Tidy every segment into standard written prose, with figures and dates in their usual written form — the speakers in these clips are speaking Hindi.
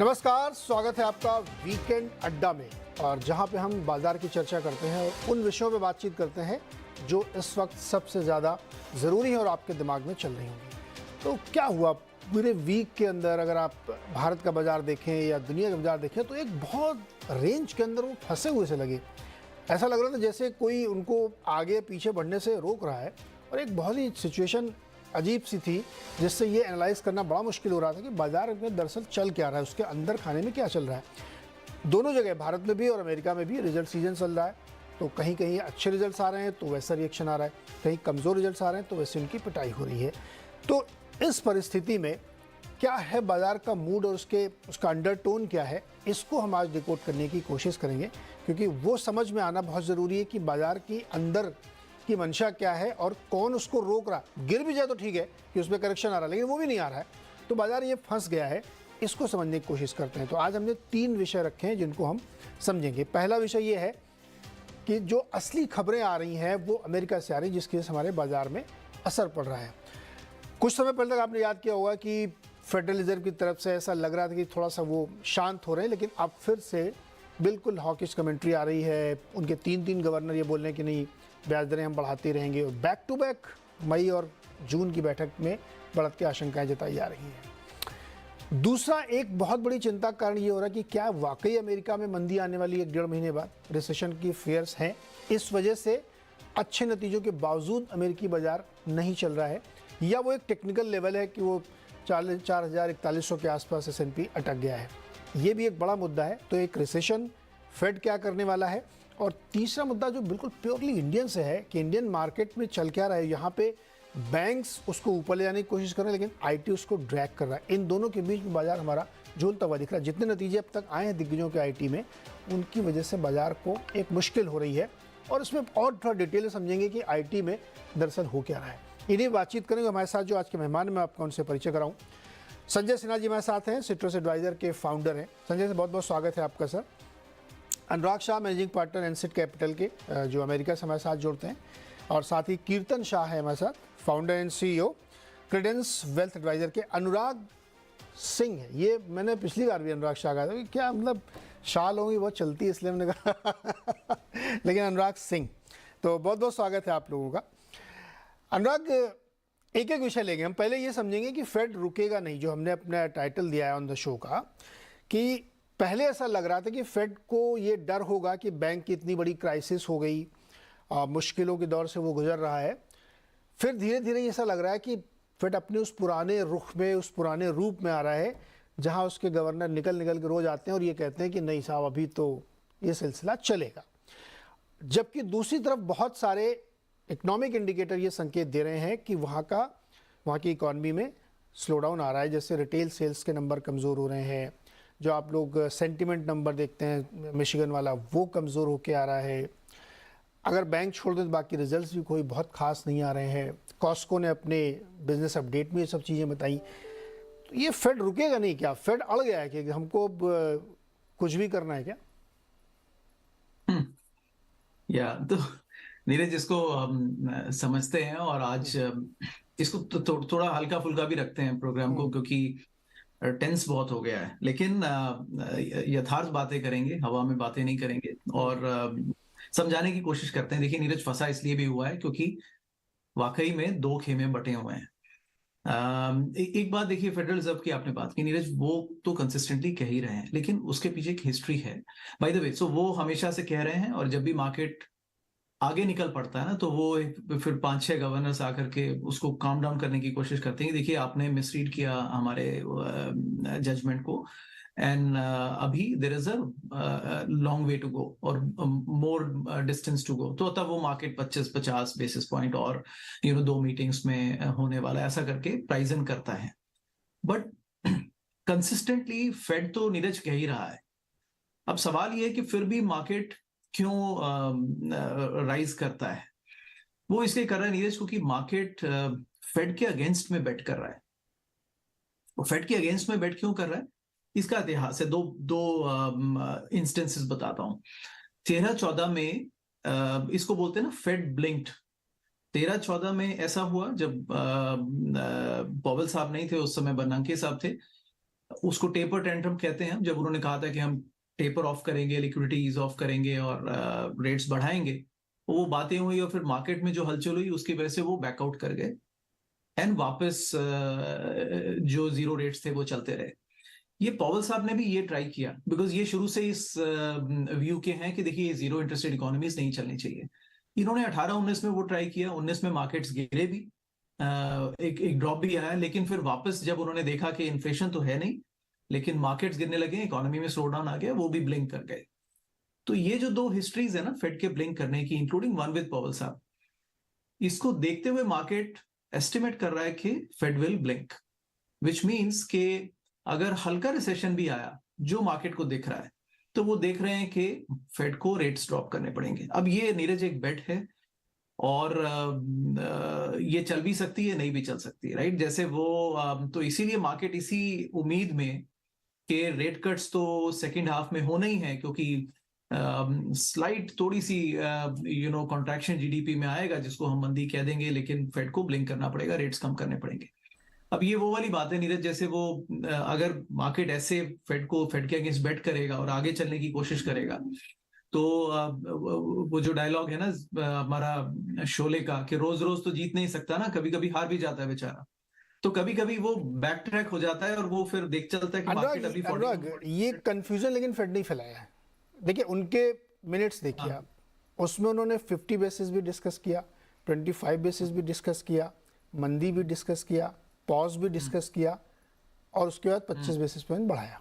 नमस्कार, स्वागत है आपका वीकेंड अड्डा में। और जहां पे हम बाजार की चर्चा करते हैं और उन विषयों पे बातचीत करते हैं जो इस वक्त सबसे ज़्यादा ज़रूरी है और आपके दिमाग में चल रही होंगी। तो क्या हुआ पूरे वीक के अंदर, अगर आप भारत का बाजार देखें या दुनिया का बाजार देखें, तो एक बहुत रेंज के अंदर वो फंसे हुए से लगे। ऐसा लग रहा था जैसे कोई उनको आगे पीछे बढ़ने से रोक रहा है। और एक बहुत ही सिचुएशन अजीब सी थी जिससे ये एनालाइज करना बड़ा मुश्किल हो रहा था कि बाजार में दरअसल चल क्या रहा है, उसके अंदर खाने में क्या चल रहा है। दोनों जगह, भारत में भी और अमेरिका में भी, रिजल्ट सीजन चल रहा है। तो कहीं कहीं अच्छे रिजल्ट्स आ रहे हैं तो वैसा रिएक्शन आ रहा है, कहीं कमज़ोर रिजल्ट्स आ रहे हैं तो वैसे उनकी पिटाई हो रही है। तो इस परिस्थिति में क्या है बाजार का मूड और उसका अंडरटोन क्या है, इसको हम आज डिकोड करने की कोशिश करेंगे, क्योंकि वो समझ में आना बहुत ज़रूरी है कि बाजार की अंदर की मंशा क्या है और कौन उसको रोक रहा। गिर भी जाए तो ठीक है कि उसमें करेक्शन आ रहा है, लेकिन वो भी नहीं आ रहा है तो बाजार ये फंस गया है। इसको समझने की कोशिश करते हैं। तो आज हमने 3 विषय रखे हैं जिनको हम समझेंगे। पहला विषय ये है कि जो असली खबरें आ रही हैं वो अमेरिका से आ रही हैं, जिसकी वजह से हमारे बाजार में असर पड़ रहा है। कुछ समय पहले तक आपने याद किया होगा कि फेडरल रिजर्व की तरफ से ऐसा लग रहा था कि थोड़ा सा वो शांत हो रहे हैं, लेकिन अब फिर से बिल्कुल हॉकिश कमेंट्री आ रही है। उनके 3 गवर्नर ये बोल रहे हैं कि नहीं, ब्याज दरें हम बढ़ाते रहेंगे। और बैक टू बैक मई और जून की बैठक में बढ़त की आशंकाएं जताई जा रही हैं। दूसरा एक बहुत बड़ी चिंता का कारण ये हो रहा है कि क्या वाकई अमेरिका में मंदी आने वाली 1-1.5 महीने बाद, रिसेशन की फेयर्स हैं, इस वजह से अच्छे नतीजों के बावजूद अमेरिकी बाजार नहीं चल रहा है, या वो एक टेक्निकल लेवल है कि वो 4,4100 के आसपास S&P अटक गया है। ये भी एक बड़ा मुद्दा है। तो एक रिसेशन, फेड क्या करने वाला है, और तीसरा मुद्दा जो बिल्कुल प्योरली इंडियन से है कि इंडियन मार्केट में चल क्या रहा है। यहाँ पे बैंक्स उसको ऊपर ले जाने की कोशिश कर रहे हैं, लेकिन आईटी उसको ड्रैग कर रहा है। इन दोनों के बीच में बाजार हमारा झूलता हुआ दिख रहा है। जितने नतीजे अब तक आए हैं दिग्गजों के आईटी में, उनकी वजह से बाजार को एक मुश्किल हो रही है। और इसमें और थोड़ा डिटेल में समझेंगे कि आईटी में दरअसल हो क्या रहा है। इन्हीं बातचीत करेंगे। हमारे साथ जो आज के मेहमान, मैं आपका उनसे परिचय कराऊँ। संजय सिन्हा जी हमारे साथ हैं, सिट्रस एडवाइजर के फाउंडर हैं। संजय से बहुत बहुत स्वागत है आपका सर। अनुराग शाह, मैनेजिंग पार्टनर एनसिट कैपिटल के, जो अमेरिका से हमारे साथ जुड़ते हैं। और साथ ही कीर्तन शाह है हमारे साथ, founder and CEO Credence Wealth adviser के। अनुराग सिंह है, ये मैंने पिछली बार भी अनुराग शाह कहा था कि क्या मतलब शाल होंगी बहुत चलती है, इसलिए मैंने कहा लेकिन अनुराग सिंह। तो बहुत बहुत स्वागत है आप लोगों का। अनुराग, एक एक विषय लेंगे हम। पहले ये समझेंगे कि फेड रुकेगा नहीं, जो हमने अपना टाइटल दिया है ऑन द शो का, कि पहले ऐसा लग रहा था कि फेड को ये डर होगा कि बैंक की इतनी बड़ी क्राइसिस हो गई, मुश्किलों के दौर से वो गुजर रहा है। फिर धीरे धीरे ऐसा लग रहा है कि फेड अपने उस पुराने रुख में, उस पुराने रूप में आ रहा है, जहां उसके गवर्नर निकल के रोज आते हैं और ये कहते हैं कि नहीं साहब अभी तो ये सिलसिला चलेगा। जबकि दूसरी तरफ बहुत सारे इकोनॉमिक इंडिकेटर ये संकेत दे रहे हैं कि वहाँ की इकॉनमी में स्लो डाउन आ रहा है। जैसे रिटेल सेल्स के नंबर कमज़ोर हो रहे हैं, जो आप लोग सेंटिमेंट नंबर देखते हैं मिशिगन वाला, वो कमज़ोर होके आ रहा है। अगर बैंक छोड़ दें तो बाकी रिजल्ट्स भी कोई बहुत खास नहीं आ रहे हैं। कॉस्को ने अपने बिजनेस अपडेट में ये सब चीज़ें बताई। तो ये फेड रुकेगा नहीं क्या? फेड अड़ गया है कि हमको कुछ भी करना है क्या? या तो नीरज, इसको हम समझते हैं और आज इसको थोड़ा हल्का फुल्का भी रखते हैं प्रोग्राम को, क्योंकि टेंस बहुत हो गया है। लेकिन यथार्थ बातें करेंगे, हवा में बातें नहीं करेंगे, और समझाने की कोशिश करते हैं। देखिए नीरज, फंसा इसलिए भी हुआ है क्योंकि वाकई में 2 खेमे बटे हुए हैं। एक बात देखिए, फेडरल रिजर्व की आपने बात की नीरज, वो तो कंसिस्टेंटली कह ही रहे हैं, लेकिन उसके पीछे एक हिस्ट्री है बाय द वे। सो वो हमेशा से कह रहे हैं, और जब भी मार्केट आगे निकल पड़ता है ना, तो वो फिर 5-6 गवर्नर्स आकर के उसको काम डाउन करने की कोशिश करते हैं। देखिए आपने मिसरीड किया हमारे जजमेंट को, एंड अभी there is a long way to go और मोर डिस्टेंस टू गो। तो तब वो मार्केट 25-50 बेसिस पॉइंट और 2 मीटिंग्स में होने वाला, ऐसा करके प्राइजन करता है। बट कंसिस्टेंटली फेड तो नीरज कह ही रहा है। अब सवाल ये है कि फिर भी मार्केट क्यों राइज करता है। वो इसलिए कर रहा है नीरज क्योंकि मार्केट फेड के अगेंस्ट में बेट कर रहा है। वो फेड के अगेंस्ट में बेट क्यों कर रहा है, इसका इतिहास है। दो इंस्टेंसेस बताता हूं। 13-14 में इसको बोलते हैं ना फेड ब्लिंक्ड। 13-14 में ऐसा हुआ जब पॉवेल साहब नहीं थे उस समय, बर्नांके साहब थे। उसको टेपर टेंट्रम कहते हैं, जब उन्होंने कहा था कि हम टेपर ऑफ करेंगे, लिक्विडिटी ईज ऑफ करेंगे और रेट्स बढ़ाएंगे, वो बातें हुई और फिर मार्केट में जो हलचल हुई उसकी वजह से वो बैकआउट कर गए एंड वापस जो जीरो रेट्स थे वो चलते रहे। ये पॉवल साहब ने भी ये ट्राई किया, बिकॉज ये शुरू से इस व्यू के हैं कि देखिए जीरो इंटरेस्ट रेट इकोनॉमीज नहीं चलनी चाहिए। इन्होंने 18-19 में वो ट्राई किया, 19 में मार्केट्स गिरे भी, एक ड्रॉप भी आया, लेकिन फिर वापस जब उन्होंने देखा कि इन्फ्लेशन तो है नहीं लेकिन मार्केट्स गिरने लगे, इकोनॉमी में स्लो डाउन आ गया, वो भी ब्लिंक कर गए। तो ये जो दो हिस्ट्रीज है ना फेड के ब्लिंक करने की, इंक्लूडिंग वन विद पॉवल साहब, इसको देखते हुए मार्केट एस्टिमेट कर रहा है कि Fed will blink, which means के अगर हल्का रिसेशन भी आया जो मार्केट को दिख रहा है, तो वो देख रहे हैं कि फेड को रेट्स ड्रॉप करने पड़ेंगे। अब ये नीरज एक बेट है और ये चल भी सकती है, नहीं भी चल सकती है, राइट? जैसे वो तो इसीलिए मार्केट इसी उम्मीद में कि रेट कट्स तो सेकेंड हाफ में होना ही है, क्योंकि स्लाइट थोड़ी सी कॉन्ट्रैक्शन जीडीपी में आएगा जिसको हम मंदी कह देंगे, लेकिन फेड को ब्लिंक करना पड़ेगा, रेट्स कम करने पड़ेंगे। अब ये वो वाली बात है नीरज, जैसे वो अगर मार्केट ऐसे फेड के अगेंस्ट बेट करेगा और आगे चलने की कोशिश करेगा, तो वो जो डायलॉग है ना हमारा शोले का कि रोज रोज तो जीत नहीं सकता ना, कभी कभी हार भी जाता है बेचारा, तो कभी कभी वो बैक ट्रैक हो जाता है और वो फिर देख चलता है कि मार्केट अभी अनुराग, ये कंफ्यूजन लेकिन फेड नहीं फैलाया है। देखिए उनके मिनट्स देखिए आप, उसमें उन्होंने 50 बेसिस भी डिस्कस किया, 25 बेसिस भी डिस्कस किया, मंदी भी डिस्कस किया, पॉज भी डिस्कस किया और उसके बाद 25 बेसिस पॉइंट बढ़ाया।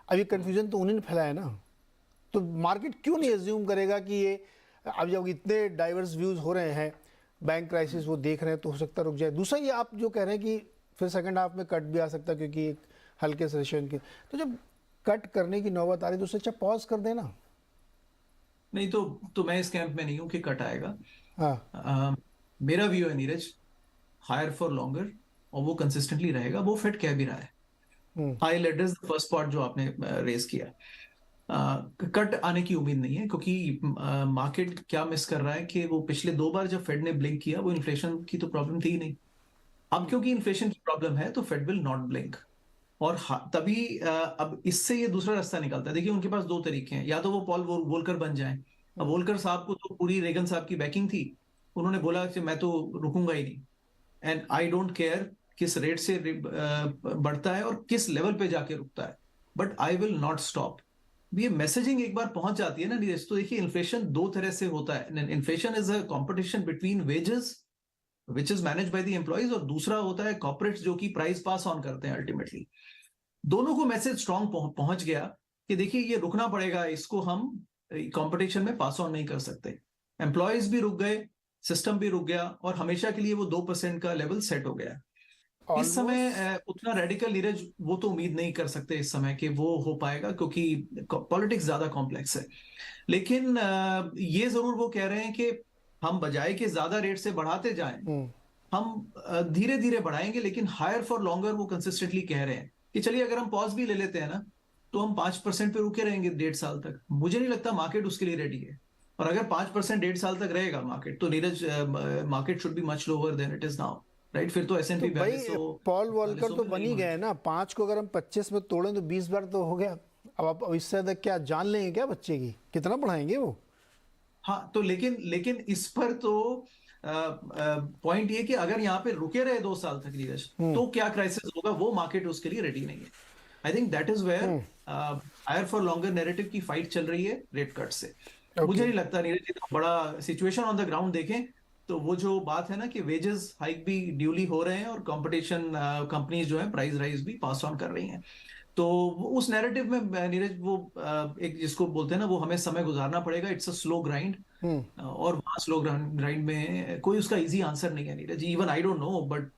अब ये कन्फ्यूजन तो उन्होंने फैलाया ना, तो मार्केट क्यों नहीं एज्यूम करेगा कि ये, अब जब इतने डाइवर्स व्यूज हो रहे हैं, बैंक क्राइसिस वो देख रहे हैं, तो हो सकता है रुक जाए। दूसरा ये आप जो कह रहे हैं कि फिर सेकंड हाफ में कट भी आ सकता है क्योंकि एक हल्के सेशन की, तो जब कट करने की नौबत आ रही तो उससे अच्छा पॉज कर देना। नहीं तो मैं इस कैंप में नहीं हूं कि कट आएगा। हाँ, मेरा व्यू है नीरज, हायर फॉर लॉन्गर, और वो कंसिस्टेंटली रहेगा, वो फेड कह भी रहा है। I address the first part जो आपने रेस किया, कट आने की उम्मीद नहीं है, क्योंकि मार्केट क्या मिस कर रहा है कि वो पिछले 2 बार जब फेड ने ब्लिंक किया वो इन्फ्लेशन की तो प्रॉब्लम थी ही नहीं। अब क्योंकि इन्फ्लेशन की प्रॉब्लम है तो फेड विल नॉट ब्लिंक, और तभी अब इससे ये दूसरा रास्ता निकलता है। देखिए उनके पास 2 तरीके हैं, या तो वो पॉल वोल्कर बन जाए। अब वोल्कर साहब को तो पूरी रेगन साहब की बैकिंग थी, उन्होंने बोला कि मैं तो रुकूंगा ही नहीं, एंड आई डोंट केयर किस रेट से बढ़ता है और किस लेवल पे जाके रुकता है, but I will not stop. ये मैसेजिंग एक बार पहुंच जाती है ना नीरज, तो देखिए इन्फ्लेशन 2 तरह से होता है। Inflation is a competition between wages which is manage by the employees, और दूसरा होता है कॉर्पोरेट्स जो कि प्राइस पास ऑन करते हैं अल्टीमेटली। दोनों को मैसेज स्ट्रांग पहुंच गया कि देखिए ये रुकना पड़ेगा, इसको हम कंपटीशन में पास ऑन नहीं कर सकते। एम्प्लॉयज भी रुक गए, सिस्टम भी रुक गया, और हमेशा के लिए वो 2% का लेवल सेट हो गया। इस समय उतना रेडिकल नीरज वो तो उम्मीद नहीं कर सकते इस समय कि वो हो पाएगा, क्योंकि पॉलिटिक्स ज्यादा कॉम्प्लेक्स है। लेकिन ये जरूर वो कह रहे हैं कि हम बजाय के ज्यादा रेट से बढ़ाते जाएं, हम धीरे धीरे बढ़ाएंगे, लेकिन हायर फॉर लॉन्गर वो कंसिस्टेंटली कह रहे हैं कि चलिए अगर हम पॉज भी ले लेते हैं ना, तो हम 5% पे रुके रहेंगे 1.5 साल तक। मुझे नहीं लगता मार्केट उसके लिए रेडी है, और अगर 5% 1.5 साल तक रहेगा मार्केट, तो Neeraj market should be much lower than it is now, right? फिर तो S&P तो भाई पॉल वॉल्कर तो बन ही गए ना, 5 को अगर हम 25 में तोड़ें तो 20 बार तो हो गया। अब आप इससे ज्यादा क्या जान लेंगे क्या बच्चे की, कितना बढ़ाएंगे वो? हाँ, तो लेकिन इस पर तो पॉइंट ये कि अगर यहाँ पे रुके रहे 2 साल तक नीरज, तो क्या क्राइसिस होगा, वो मार्केट उसके लिए रेडी नहीं है। I think that is where higher for longer narrative की फाइट चल रही है रेट कट से। मुझे नहीं लगता नीरज इतना बड़ा सिचुएशन ऑन द ग्राउंड देखें तो वो जो बात है ना कि वेजेस हाइक भी ड्यूली हो रहे हैं और कंपटीशन कंपनीज जो है प्राइस राइज भी पास ऑन कर रही हैं, तो उस नैरेटिव में नीरज वो एक जिसको बोलते हैं ना, वो हमें समय गुजारना पड़ेगा। इट्स अ स्लो ग्राइंड, और वहां स्लो ग्राइंड में कोई उसका इजी आंसर नहीं है Neeraj. Even I don't know, but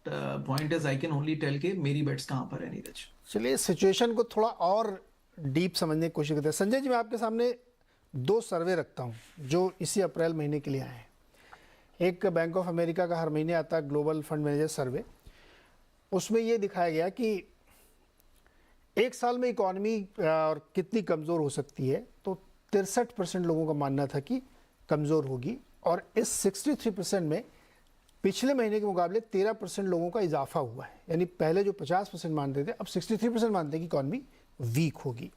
point is I can only tell के मेरी बेट्स कहां पर है नीरज। चलिए सिचुएशन को थोड़ा और डीप समझने की कोशिश करते हैं। संजय जी, मैं आपके सामने 2 सर्वे रखता हूँ जो इसी अप्रैल महीने के लिए आए हैं। एक बैंक ऑफ अमेरिका का हर महीने आता है ग्लोबल फंड मैनेजर सर्वे। उसमें ये दिखाया गया कि 1 साल में इकॉनमी और कितनी कमज़ोर हो सकती है, तो 63% लोगों का मानना था कि कमज़ोर होगी, और इस 63% में पिछले महीने के मुकाबले 13% लोगों का इजाफा हुआ है। यानी पहले जो 50% मानते थे, अब 63% मानते हैं कि इकॉनमी वीक होगी।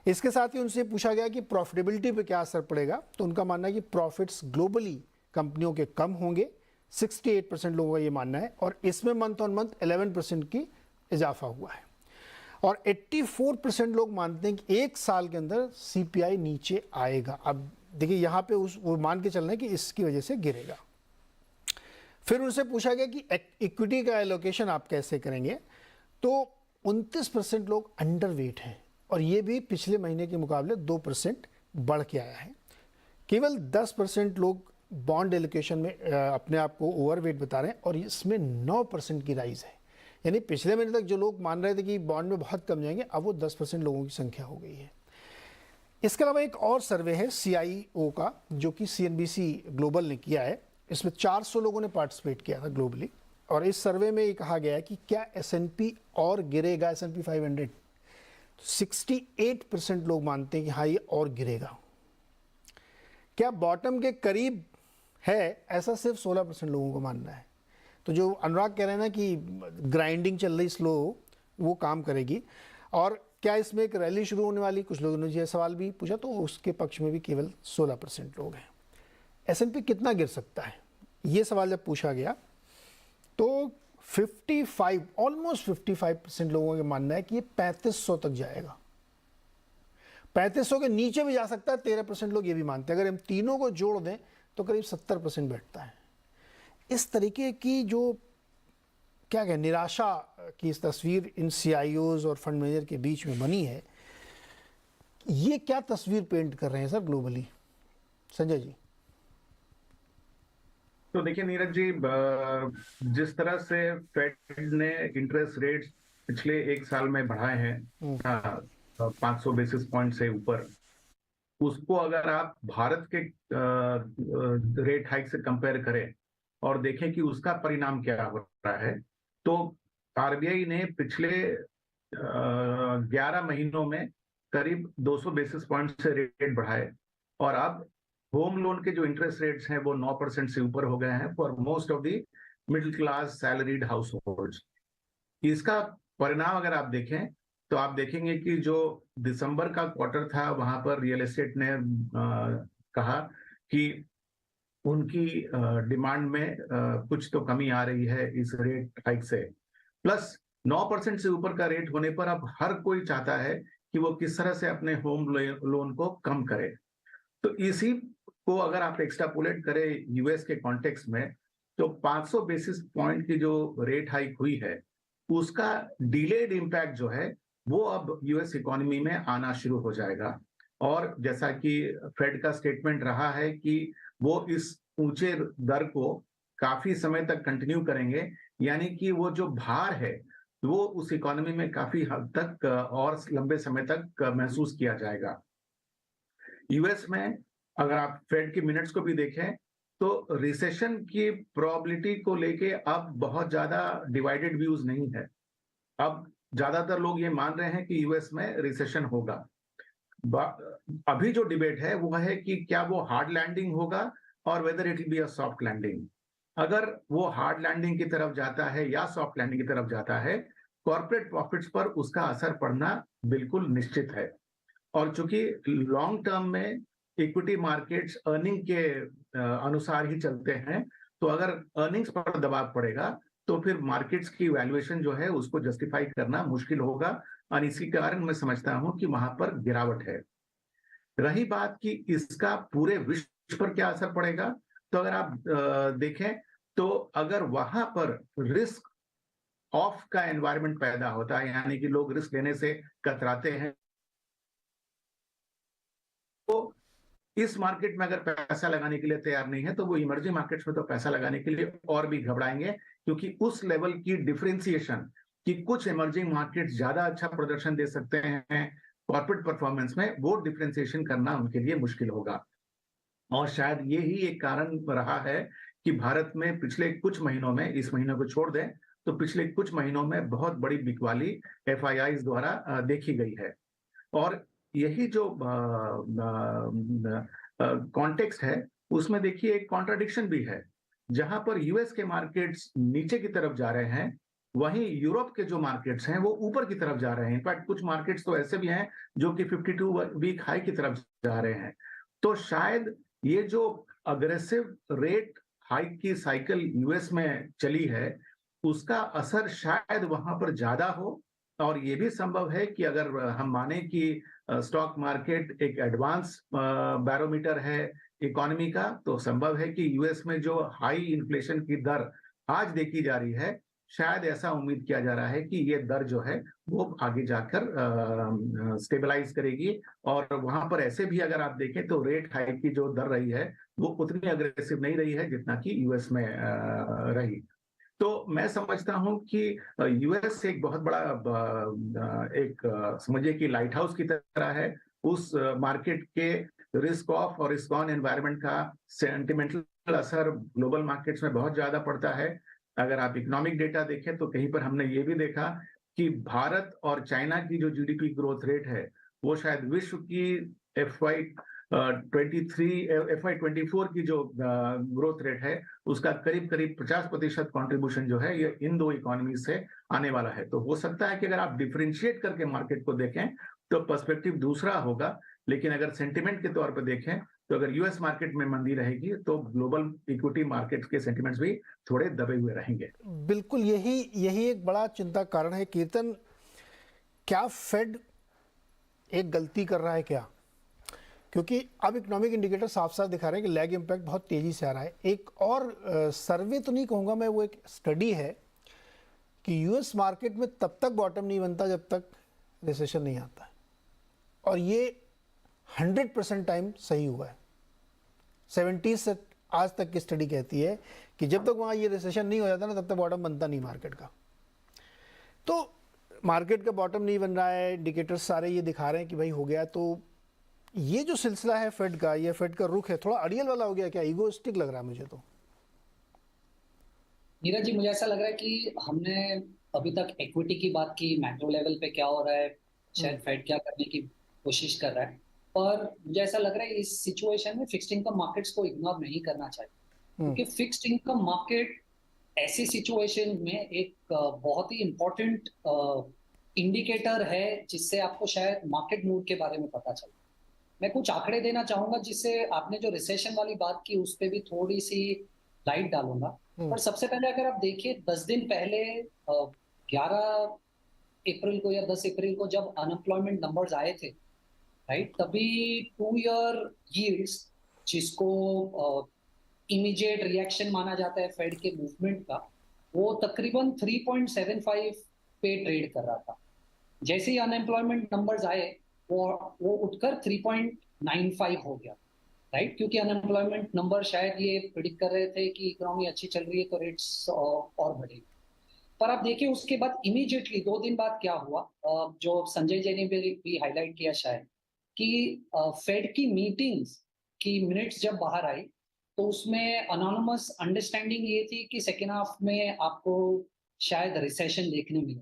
इसके साथ ही उनसे पूछा गया कि प्रॉफिटेबिलिटी पे क्या असर पड़ेगा, तो उनका मानना है कि प्रॉफिट्स ग्लोबली कंपनियों के कम होंगे। 68% लोगों का ये मानना है, और इसमें मंथ ऑन मंथ 11% की इजाफा हुआ है। और 84% लोग मानते हैं कि एक साल के अंदर CPI नीचे आएगा। अब देखिए यहाँ पे वो मान के चल रहे हैं कि इसकी वजह से गिरेगा। फिर उनसे पूछा गया कि इक्विटी का एलोकेशन आप कैसे करेंगे, तो 29% लोग अंडर वेट हैं, और ये भी पिछले महीने के मुकाबले 2% बढ़ के आया है। केवल 10% लोग बॉन्ड एलोकेशन में अपने आप को ओवरवेट बता रहे हैं, और इसमें 9% की राइज है। यानी पिछले महीने तक जो लोग मान रहे थे कि बॉन्ड में बहुत कम जाएंगे, अब वो 10% लोगों की संख्या हो गई है। इसके अलावा एक और सर्वे है CIO का, जो कि CNBC ग्लोबल ने किया है। इसमें 400 लोगों ने पार्टिसिपेट किया था ग्लोबली, और इस सर्वे में ये कहा गया है कि क्या S&P और गिरेगा, S&P 500। 68% लोग मानते हैं कि हाँ, ये और गिरेगा। क्या बॉटम के करीब है, ऐसा सिर्फ 16% लोगों को मानना है। तो जो अनुराग कह रहे हैं ना कि ग्राइंडिंग चल रही स्लो, वो काम करेगी। और क्या इसमें एक रैली शुरू होने वाली, कुछ लोगों ने ये सवाल भी पूछा, तो उसके पक्ष में भी केवल 16% लोग हैं। S&P कितना गिर सकता है, ये सवाल जब पूछा गया, तो 55% लोगों का मानना है कि ये 3500 तक जाएगा। 3500 के नीचे भी जा सकता है, 13% लोग ये भी मानते हैं। अगर हम तीनों को जोड़ दें तो करीब 70% बैठता है। इस तरीके की जो क्या कहें, निराशा की इस तस्वीर इन CIOs और फंड मैनेजर के बीच में बनी है, ये क्या तस्वीर पेंट कर रहे हैं सर ग्लोबली? संजय जी। तो देखिए नीरज जी, जिस तरह से फेड ने इंटरेस्ट रेट्स पिछले एक साल में बढ़ाए हैं 500 बेसिस पॉइंट से ऊपर, उसको अगर आप भारत के रेट हाइक से कंपेयर करें और देखें कि उसका परिणाम क्या हो रहा है, तो RBI ने पिछले 11 महीनों में करीब 200 बेसिस पॉइंट से रेट बढ़ाए, और अब होम लोन के जो इंटरेस्ट रेट्स हैं वो 9% से ऊपर हो गए हैं for most of the middle class salaried house holds. इसका परिणाम अगर आप देखें तो आप देखेंगे कि जो दिसंबर का क्वार्टर था, वहां पर रियल एस्टेट ने कहा कि उनकी डिमांड में कुछ तो कमी आ रही है इस रेट हाइक से। प्लस 9% से ऊपर का रेट होने पर अब हर कोई चाहता है कि वो किस तरह से अपने होम लोन को कम करे। तो इसी को अगर आप एक्सट्रापोलेट करें यूएस के कॉन्टेक्स्ट में, तो 500 बेसिस पॉइंट की जो रेट हाइक हुई है, उसका डिलेड इम्पैक्ट जो है वो अब यूएस इकोनॉमी में आना शुरू हो जाएगा। और जैसा कि फेड का स्टेटमेंट रहा है कि वो इस ऊंचे दर को काफी समय तक कंटिन्यू करेंगे, यानी कि वो जो भार है वो उस इकोनॉमी में काफी हद तक और लंबे समय तक महसूस किया जाएगा। यूएस में अगर आप फेड की मिनट्स को भी देखें तो रिसेशन की प्रोबेबिलिटी को लेके अब बहुत ज्यादा डिवाइडेड व्यूज नहीं है। अब ज्यादातर लोग ये मान रहे हैं कि यूएस में रिसेशन होगा। अभी जो डिबेट है वो है कि क्या वो हार्ड लैंडिंग होगा और whether it will be a soft landing. अगर वो हार्ड लैंडिंग की तरफ जाता है या सॉफ्ट लैंडिंग की तरफ जाता है, कॉर्पोरेट प्रॉफिट्स पर उसका असर पड़ना बिल्कुल निश्चित है। और चूंकि लॉन्ग टर्म में इक्विटी मार्केट्स अर्निंग के अनुसार ही चलते हैं, तो अगर अर्निंग्स पर दबाव पड़ेगा तो फिर मार्केट्स की वैल्यूएशन जो है उसको जस्टिफाई करना मुश्किल होगा, और इसी कारण मैं समझता हूं कि वहां पर गिरावट है। रही बात कि इसका पूरे विश्व पर क्या असर पड़ेगा, तो अगर आप देखें तो अगर वहां पर रिस्क ऑफ का एनवायरनमेंट पैदा होता है, यानी कि लोग रिस्क लेने से कतराते हैं, तो इस मार्केट में अगर पैसा लगाने के लिए तैयार नहीं है तो वो इमर्जिंग मार्केट्स में तो पैसा लगाने के लिए और भी घबराएंगे, क्योंकि उस लेवल की डिफरेंशिएशन कि कुछ इमर्जिंग मार्केट्स ज्यादा अच्छा प्रदर्शन दे सकते हैं कॉर्पोरेट परफॉर्मेंस में, वो डिफरेंशिएशन करना उनके लिए मुश्किल होगा। और शायद ये ही एक कारण रहा है कि भारत में पिछले कुछ महीनों में, इस महीने को छोड़ दें तो पिछले कुछ महीनों में बहुत बड़ी बिकवाली FIIs द्वारा देखी गई है। और यही जो कॉन्टेक्स्ट है उसमें देखिए एक कॉन्ट्राडिक्शन भी है। जहां पर यूएस के मार्केट्स नीचे की तरफ जा रहे हैं, वहीं यूरोप के जो मार्केट्स हैं वो ऊपर की तरफ जा रहे हैं। इनफैक्ट कुछ मार्केट्स तो ऐसे भी हैं जो कि 52 वीक हाई की तरफ जा रहे हैं। तो शायद ये जो अग्रेसिव रेट हाइक की साइकिल यूएस में चली है, उसका असर शायद वहां पर ज्यादा हो। और ये भी संभव है कि अगर हम माने कि स्टॉक मार्केट एक एडवांस बैरोमीटर है इकोनॉमी का, तो संभव है कि यूएस में जो हाई इन्फ्लेशन की दर आज देखी जा रही है, शायद ऐसा उम्मीद किया जा रहा है कि ये दर जो है वो आगे जाकर स्टेबलाइज करेगी। और वहां पर ऐसे भी अगर आप देखें तो रेट हाइक की जो दर रही है वो उतनी अग्रेसिव नहीं रही है जितना कि यूएस में रही। तो मैं समझता हूं कि यूएस एक बहुत बड़ा समझिए कि लाइट हाउस की तरह है। उस मार्केट के रिस्क ऑफ और रिस्क ऑन एनवायरनमेंट का सेंटिमेंटल असर ग्लोबल मार्केट्स में बहुत ज्यादा पड़ता है। अगर आप इकोनॉमिक डेटा देखें तो कहीं पर हमने ये भी देखा कि भारत और चाइना की जो जीडीपी ग्रोथ रेट है वो शायद विश्व की FY24 की जो ग्रोथ रेट है उसका करीब करीब 50% कॉन्ट्रीब्यूशन जो है ये इन दो इकोनॉमी से आने वाला है। तो हो सकता है कि अगर आप डिफरेंशिएट करके मार्केट को देखें तो पर्सपेक्टिव दूसरा होगा, लेकिन अगर सेंटिमेंट के तौर पर देखें तो अगर यूएस मार्केट में मंदी रहेगी तो ग्लोबल इक्विटी मार्केट के सेंटिमेंट्स भी थोड़े दबे हुए रहेंगे। बिल्कुल, यही एक बड़ा चिंता कारण है। कीर्तन, क्या फेड एक गलती कर रहा है क्या? क्योंकि अब इकोनॉमिक इंडिकेटर साफ साफ दिखा रहे हैं कि लैग इम्पैक्ट बहुत तेज़ी से आ रहा है। एक और सर्वे तो नहीं कहूँगा मैं, वो एक स्टडी है कि यूएस मार्केट में तब तक बॉटम नहीं बनता जब तक रिसेशन नहीं आता है, और ये 100% टाइम सही हुआ है। 70 से आज तक की स्टडी कहती है कि जब तक वहाँ ये रिसेशन नहीं हो जाता ना तब तक बॉटम बनता नहीं मार्केट का। तो मार्केट का बॉटम नहीं बन रहा है, इंडिकेटर्स सारे ये दिखा रहे हैं कि भाई हो गया। तो ये जो सिलसिला है फेड का, ये फेड का रुख है थोड़ा अड़ियल वाला हो गया क्या? ईगोइस्टिक लग रहा है मुझे तो। नीरज जी, मुझे ऐसा लग रहा है कि हमने अभी तक इक्विटी की बात की, मैक्रो लेवल पे क्या हो रहा है, शायद फेड क्या करने की कोशिश कर रहा है, पर मुझे ऐसा लग रहा है इस सिचुएशन में फिक्स्ड इनकम मार्केट्स को इग्नोर नहीं करना चाहिए, क्योंकि फिक्स्ड इनकम मार्केट ऐसी सिचुएशन में एक बहुत ही इंपॉर्टेंट इंडिकेटर है जिससे आपको शायद मार्केट मूड के बारे में पता चले। मैं कुछ आंकड़े देना चाहूंगा जिससे आपने जो रिसेशन वाली बात की उस पर भी थोड़ी सी लाइट डालूंगा। पर सबसे पहले अगर आप देखिए 10 दिन पहले 11 अप्रैल को या 10 अप्रैल को जब अनएम्प्लॉयमेंट नंबर्स आए थे, राइट, तभी 2 ईयर यील्ड्स, जिसको इमीडिएट रिएक्शन माना जाता है फेड के मूवमेंट का, वो तकरीबन 3.75 पे ट्रेड कर रहा था। जैसे ही अनएम्प्लॉयमेंट नंबर्स आए वो उठकर 3.95 हो गया, राइट, क्योंकि अनएम्प्लॉयमेंट नंबर शायद ये प्रिडिक्ट कर रहे थे कि इकोनॉमी अच्छी चल रही है तो रेट्स और बढ़ेगी। पर आप देखिए उसके बाद इमीडिएटली 2 दिन बाद क्या हुआ, जो संजय जी ने भी हाईलाइट किया शायद, कि फेड की मीटिंग्स की मिनट्स जब बाहर आई तो उसमें अनोनिमस अंडरस्टैंडिंग ये थी कि सेकेंड हाफ में आपको शायद रिसेशन देखने मिले।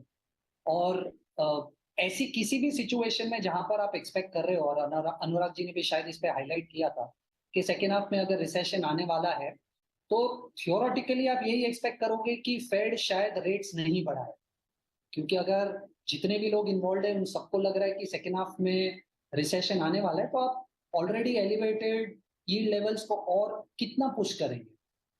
और ऐसी किसी भी सिचुएशन में जहां पर आप एक्सपेक्ट कर रहे हो, और अनुराग जी ने भी शायद इस पे हाईलाइट किया था कि सेकेंड हाफ में अगर रिसेशन आने वाला है तो थियोरेटिकली आप यही एक्सपेक्ट करोगे कि फेड शायद रेट्स नहीं बढ़ाए, क्योंकि अगर जितने भी लोग इन्वॉल्व है उन सबको लग रहा है कि सेकेंड हाफ में रिसेशन आने वाला है, तो आप ऑलरेडी एलिवेटेड यील्ड लेवल्स को और कितना पुश करेंगे।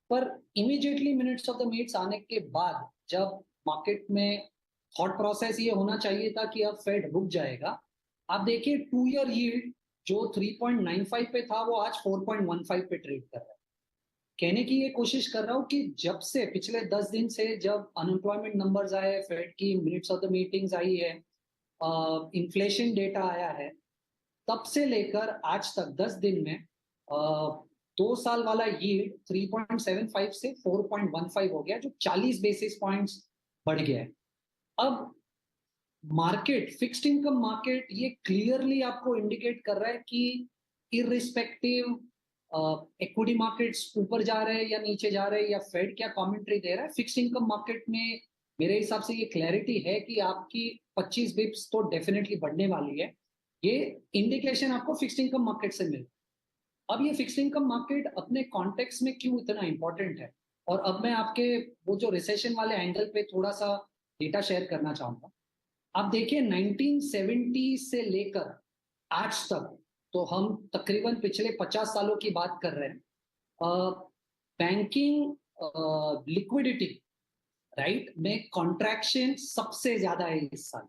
पर immediately minutes of the meets आने के बाद जब मार्केट में थॉट प्रोसेस ये होना चाहिए था कि अब फेड रुक जाएगा, आप देखिए 2 ईयर यील्ड जो 3.95 पे था वो आज 4.15 पे ट्रेड कर रहा है। कहने की ये कोशिश कर रहा हूँ कि जब से पिछले 10 दिन से जब अनएम्प्लॉयमेंट नंबर्स आए, फेड की मिनट्स ऑफ द मीटिंग्स आई है, इन्फ्लेशन डेटा आया है, तब से लेकर आज तक 10 दिन में 2 साल वाला यील्ड 3.75 से 4.15 हो गया, जो 40 बेसिस पॉइंट्स बढ़ गया है। अब मार्केट, फिक्स्ड इनकम मार्केट, ये क्लियरली आपको इंडिकेट कर रहा है कि इररिस्पेक्टिव इक्विटी मार्केट्स ऊपर जा रहे हैं या नीचे जा रहे हैं या फेड क्या कमेंट्री दे रहा है, फिक्स्ड इनकम मार्केट में मेरे हिसाब से ये क्लैरिटी है कि आपकी 25 बिप्स तो डेफिनेटली बढ़ने वाली है। ये इंडिकेशन आपको फिक्स्ड इनकम मार्केट से मिले। अब ये फिक्स्ड इनकम मार्केट अपने कॉन्टेक्स्ट में क्यों इतना इंपॉर्टेंट है? और अब मैं आपके वो जो रिसेशन वाले एंगल पे थोड़ा सा डेटा शेयर करना चाहूंगा। आप देखिए 1970 से लेकर आज तक, तो हम तकरीबन पिछले 50 सालों की बात कर रहे हैं, बैंकिंग लिक्विडिटी राइट में कॉन्ट्रैक्शन सबसे ज्यादा है इस साल।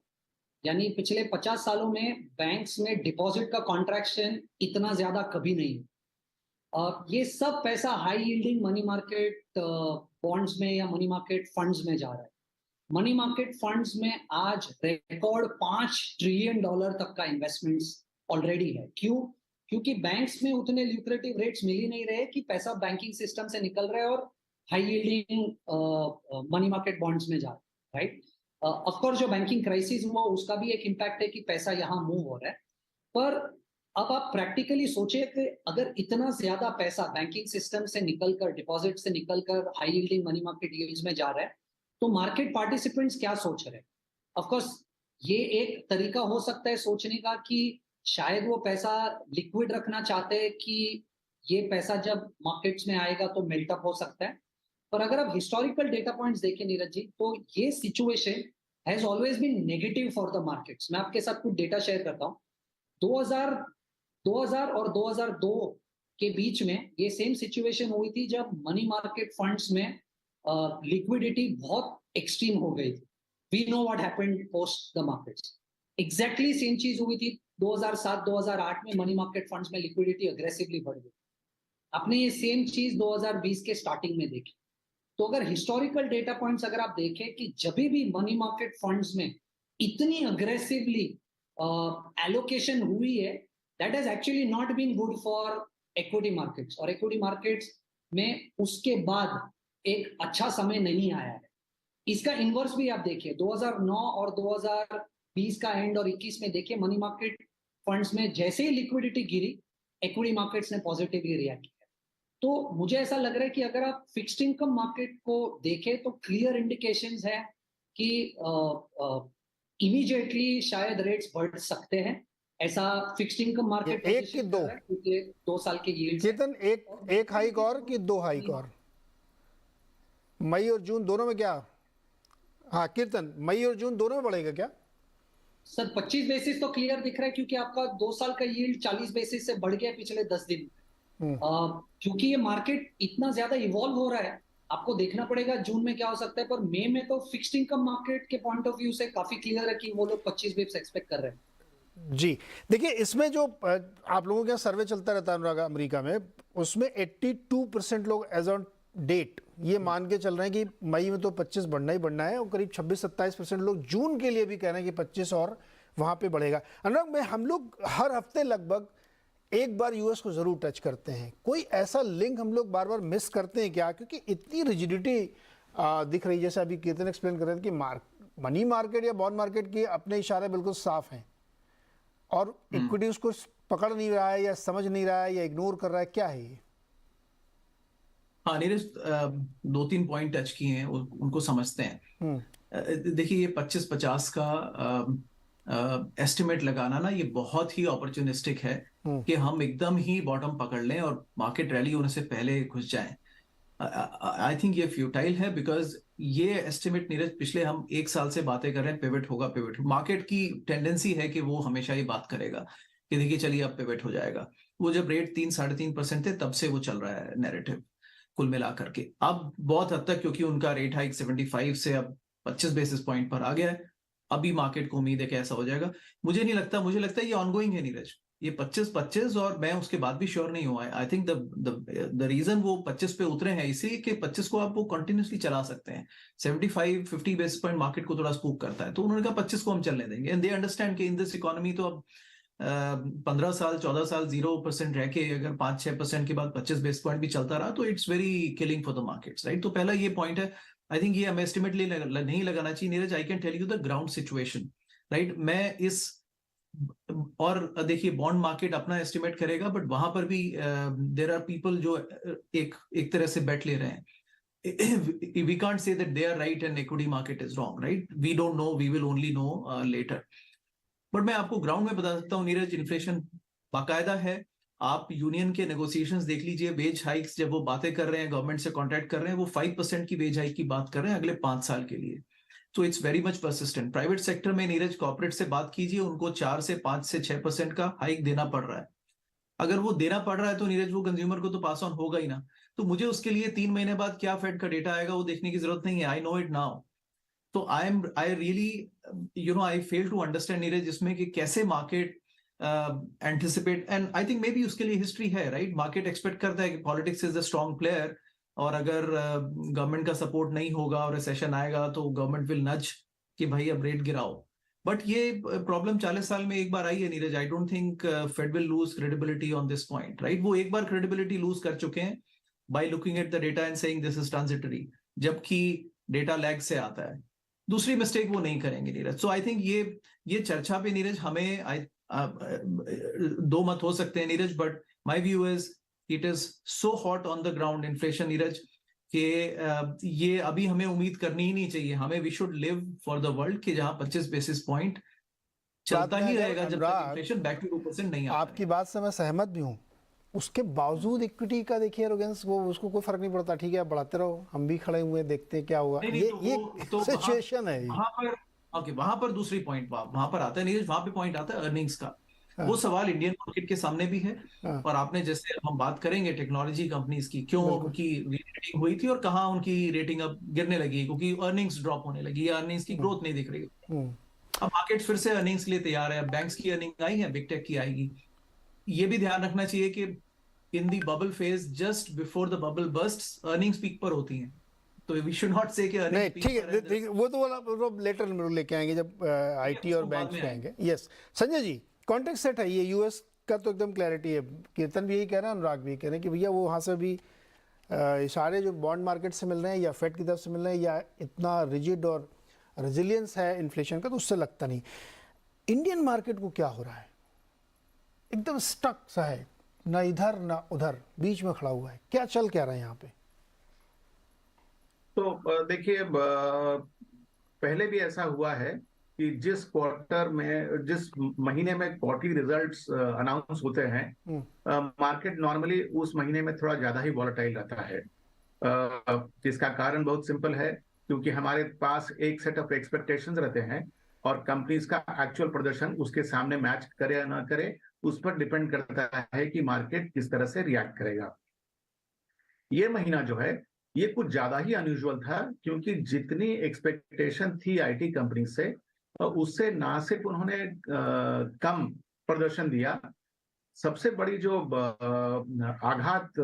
यानी पिछले 50 सालों में बैंक्स में डिपॉजिट का कॉन्ट्रैक्शन इतना ज्यादा कभी नहीं हुआ। ये सब पैसा high yielding money market bonds में या मनी मार्केट फंड्स में जा रहा है। मनी मार्केट फंड्स में आज रिकॉर्ड $5 ट्रिलियन तक का इन्वेस्टमेंट्स ऑलरेडी है। क्यों? क्योंकि बैंक्स में उतने ल्यूक्रेटिव रेट्स मिल ही नहीं रहे कि पैसा बैंकिंग सिस्टम से निकल रहा है और high yielding money market bonds में जा रहा है, राइट? ऑफ कोर्स जो बैंकिंग क्राइसिस हुआ उसका भी एक इम्पैक्ट है कि पैसा यहाँ मूव हो रहा है। पर अब आप प्रैक्टिकली सोचिए कि अगर इतना ज्यादा पैसा बैंकिंग सिस्टम से निकलकर, डिपॉजिट से निकलकर high yielding money market yields में जा रहा है, तो मार्केट पार्टिसिपेंट्स क्या सोच रहे हैं? ऑफ कोर्स ये एक तरीका हो सकता है सोचने का कि शायद वो पैसा लिक्विड रखना चाहते हैं कि ये पैसा जब मार्केट्स में आएगा तो मेल्टअप हो सकता है। पर अगर आप हिस्टोरिकल डेटा पॉइंट्स देखें नीरज जी, तो ये situation has always been negative for the markets. मैं आपके साथ कुछ डेटा शेयर करता हूँ। 2000 और 2002 के बीच में ये सेम सिचुएशन हुई थी जब मनी मार्केट फंड्स में लिक्विडिटी बहुत एक्सट्रीम हो गई थी। We know what happened post the markets. Exactly same चीज हुई थी 2007-2008 में। मनी मार्केट फंड्स में लिक्विडिटी अग्रेसिवली बढ़ गई। आपने ये सेम चीज 2020 के स्टार्टिंग में देखी। तो अगर हिस्टोरिकल डेटा पॉइंट्स अगर आप देखें कि जब भी मनी मार्केट फंड्स में इतनी अग्रेसिवली एलोकेशन हुई है, that has actually not been good for equity markets. और इक्विटी मार्केट्स में उसके बाद एक अच्छा समय नहीं आया है। इसका इन्वर्स भी आप देखिए, 2009 और 2020 का एंड और 21 में देखिए, मनी मार्केट फंड्स में जैसे ही लिक्विडिटी गिरी, इक्विटी मार्केट्स ने पॉजिटिवली रिएक्ट किया। तो मुझे ऐसा लग रहा है कि अगर आप फिक्स्ड इनकम मार्केट को देखें तो क्लियर इंडिकेशंस है कि इमीडिएटली शायद रेट्स बढ़ सकते हैं। ऐसा फिक्स्ड इनकम मार्केट एक कि दो, क्योंकि 2 साल के यील्ड चेतन, एक हाइक और कि 2 हाइक और? मई और जून दोनों में क्या? हाँ कीर्तन, मई और जून दोनों में बढ़ेगा क्या? सर 25 बेसिस तो क्लियर दिख रहा है, क्योंकि आपका 2 साल का यील्ड 40 बेसिस से बढ़ गया पिछले 10 दिन। क्योंकि ये मार्केट इतना ज्यादा इवॉल्व हो रहा है, आपको देखना पड़ेगा जून में क्या हो सकता है। पर मई में तो फिक्स्ड इनकम मार्केट के पॉइंट ऑफ व्यू से काफी क्लियर है कि वो लोग 25 बिप्स एक्सपेक्ट कर रहे हैं। जी देखिए, इसमें जो आप लोगों का सर्वे चलता रहता है अनुराग अमेरिका में, उसमें 82% लोग एज ऑन डेट ये मान के चल रहे हैं कि मई में तो 25 बढ़ना ही बढ़ना है, और करीब 26-27% लोग जून के लिए भी कह रहे हैं कि 25 और वहां पे बढ़ेगा। अनुराग में हम लोग हर हफ्ते लगभग एक बार यूएस को जरूर टच करते हैं। कोई ऐसा लिंक हम लोग बार बार मिस करते हैं क्या? क्योंकि इतनी रिजिडिटी दिख रही है, जैसे अभी कीर्तन एक्सप्लेन कर रहे थे कि मनी मार्केट या बॉन्ड मार्केट के अपने इशारे बिल्कुल साफ हैं और इक्विटी उसको पकड़ नहीं रहा है या समझ नहीं रहा है या इग्नोर कर रहा है, क्या है ये? हाँ नीरज, 2-3 पॉइंट टच किए हैं, उनको समझते हैं। देखिए ये 25-50 का एस्टिमेट लगाना ना, ये बहुत ही अपॉर्चुनिस्टिक है कि हम एकदम ही बॉटम पकड़ लें और मार्केट रैली होने से पहले घुस जाएं। आई थिंक ये फ्यूटाइल है, बिकॉज ये एस्टिमेट नीरज, पिछले हम 1 साल से बातें कर रहे हैं पिवट होगा पिवट। मार्केट की टेंडेंसी है कि वो हमेशा ये बात करेगा कि देखिए चलिए अब पिवट हो जाएगा। वो जब रेट 3-3.5% थे तब से वो चल रहा है नैरेटिव कुल मिला करके। अब बहुत हद तक क्योंकि उनका रेट हाइक 75 से अब 25 बेसिस पॉइंट पर आ गया है, अभी मार्केट को उम्मीद है कि ऐसा हो जाएगा। मुझे नहीं लगता, मुझे लगता है ये ऑनगोइंग है नीरज, ये 25, और मैं उसके बाद भी श्योर नहीं हुआ है। आई थिंक द रीजन वो 25 पे उतरे हैं इसी कि 25 को आप वो कंटिन्यूसली चला सकते हैं। 75-50 बेसिस पॉइंट मार्केट को थोड़ा स्पूक करता है, तो उन्होंने कहा 25 को हम चलने देंगे। एंड दे अंडरस्टैंड कि इन दिस इकोनॉमी तो अब 15 साल 14 साल 0% रह के अगर 5-6% के बाद 25 बेस पॉइंट भी चलता रहा तो it's very killing for the markets, right? तो पहला ये पॉइंट है। आई थिंक ये हमें एस्टिमेट नहीं लगाना चाहिए Neeraj. I can tell you the ground situation, right? मैं इस, और देखिए बॉन्ड मार्केट अपना एस्टिमेट करेगा, बट वहां पर भी देयर आर पीपल जो एक तरह से बेट ले रहे हैं। We can't say that they are right and equity market is wrong, right? We don't know, we will only know later. But मैं आपको ग्राउंड में बता सकता हूँ नीरज, इन्फ्लेशन बाकायदा है। आप यूनियन के नेगोशिएशंस देख लीजिए, वेज हाइक्स जब वो बातें कर रहे हैं, गवर्नमेंट से कॉन्ट्रैक्ट कर रहे हैं, वो 5% की वेज हाइक की बात कर रहे हैं अगले 5 साल के लिए। तो it's very much persistent. Private sector में नीरज कॉर्पोरेट से बात कीजिए, उनको 4 से 5 से 6% का हाइक देना पड़ रहा है। अगर वो देना पड़ रहा है तो नीरज वो कंज्यूमर को तो पास ऑन होगा ही ना। तो मुझे उसके लिए 3 महीने बाद क्या फेड का डेटा आएगा वो देखने की जरूरत नहीं है। I know it now. तो I really I fail to understand Neeraj इसमें कि कैसे market anticipate, and I think maybe उसके लिए हिस्ट्री है, राइट? मार्केट एक्सपेक्ट करता है कि politics is the strong player, और अगर गवर्नमेंट का सपोर्ट नहीं होगा और रिसेशन आएगा तो गवर्नमेंट विल नज कि भाई अब रेट गिराओ। बट ये प्रॉब्लम 40 साल में एक बार आई है Neeraj. I don't think Fed will lose credibility on this point, right? वो एक बार क्रेडिबिलिटी लूज कर चुके हैं by looking at the data and saying this is transitory, जबकि डेटा लैग से आता है। दूसरी मिस्टेक वो नहीं करेंगे नीरज। सो आई थिंक ये चर्चा पे नीरज हमें दो मत हो सकते हैं Neeraj, but my view is it is so hot on the ground inflation Neeraj कि ये अभी हमें उम्मीद करनी ही नहीं चाहिए। हमें we should live for the world कि जहां 25 बेसिस पॉइंट चलता ही रहेगा जब तक इन्फ्लेशन बैक टू 2% नहीं आता। आपकी बात से मैं सहमत भी हूँ। उसके बावजूद इक्विटी का देखिए एरोगेंस, वो उसको कोई फर्क नहीं पड़ता। ठीक है, बढ़ाते रहो, हम भी खड़े हुए देखते हैं क्या हुआ। ये सिचुएशन है। वहां पर दूसरी पॉइंट वहां पर आता है नीरज, वहां पे पॉइंट आता है अर्निंग्स का। वो सवाल इंडियन मार्केट के सामने भी है। और आपने जैसे हम बात करेंगे टेक्नोलॉजी कंपनीज की, क्यों उनकी रेटिंग हुई थी और कहाँ उनकी रेटिंग अब गिरने लगी, क्योंकि अर्निंग्स ड्रॉप होने लगी या अर्निंग्स की ग्रोथ नहीं दिख रही। अब मार्केट फिर से अर्निंग्स के लिए तैयार है। बैंक्स की अर्निंग आई है, बिग टेक की आएगी। ये भी ध्यान रखना चाहिए कि in the bubble phase, just before the bubble burst, earnings peak पर होती हैं। तो वी शुड नॉट से कि नहीं, ठीक है, वो तो लेटर में लेके आएंगे जब आईटी और बैंक पे आएंगे। Yes Sanjay ji, context set है ये यूएस का, तो एकदम क्लैरिटी है। कीर्तन भी यही कह रहे हैं, अनुराग भी कह रहे हैं कि भैया वो वहाँ से भी इशारे जो बॉन्ड मार्केट से मिल रहे हैं या फेड की तरफ से मिल रहे हैं या इतना रिजिड और रेजिलियंस है इन्फ्लेशन का, तो उससे लगता नहीं। इंडियन मार्केट को क्या हो रहा है? एकदम स्टक सा है, ना इधर ना उधर, बीच में खड़ा हुआ है। क्या चल क्या रहा है यहाँ पे? तो देखिए, पहले भी ऐसा हुआ है कि जिस क्वार्टर में, जिस महीने में क्वार्टरली रिजल्ट्स अनाउंस होते हैं, मार्केट नॉर्मली उस महीने में थोड़ा ज्यादा ही वॉलेटाइल रहता है। जिसका कारण बहुत सिंपल है, क्योंकि हमारे पास एक सेट ऑफ एक्सपेक्टेशंस रहते हैं और कंपनीज का एक्चुअल प्रदर्शन उसके सामने मैच करे या ना करे, उस पर डिपेंड करता है कि मार्केट किस तरह से रिएक्ट करेगा। ये महीना जो है ये कुछ ज्यादा ही अनयूजुअल था, क्योंकि जितनी एक्सपेक्टेशन थी आईटी कंपनी से, उससे ना सिर्फ उन्होंने कम प्रदर्शन दिया, सबसे बड़ी जो आघात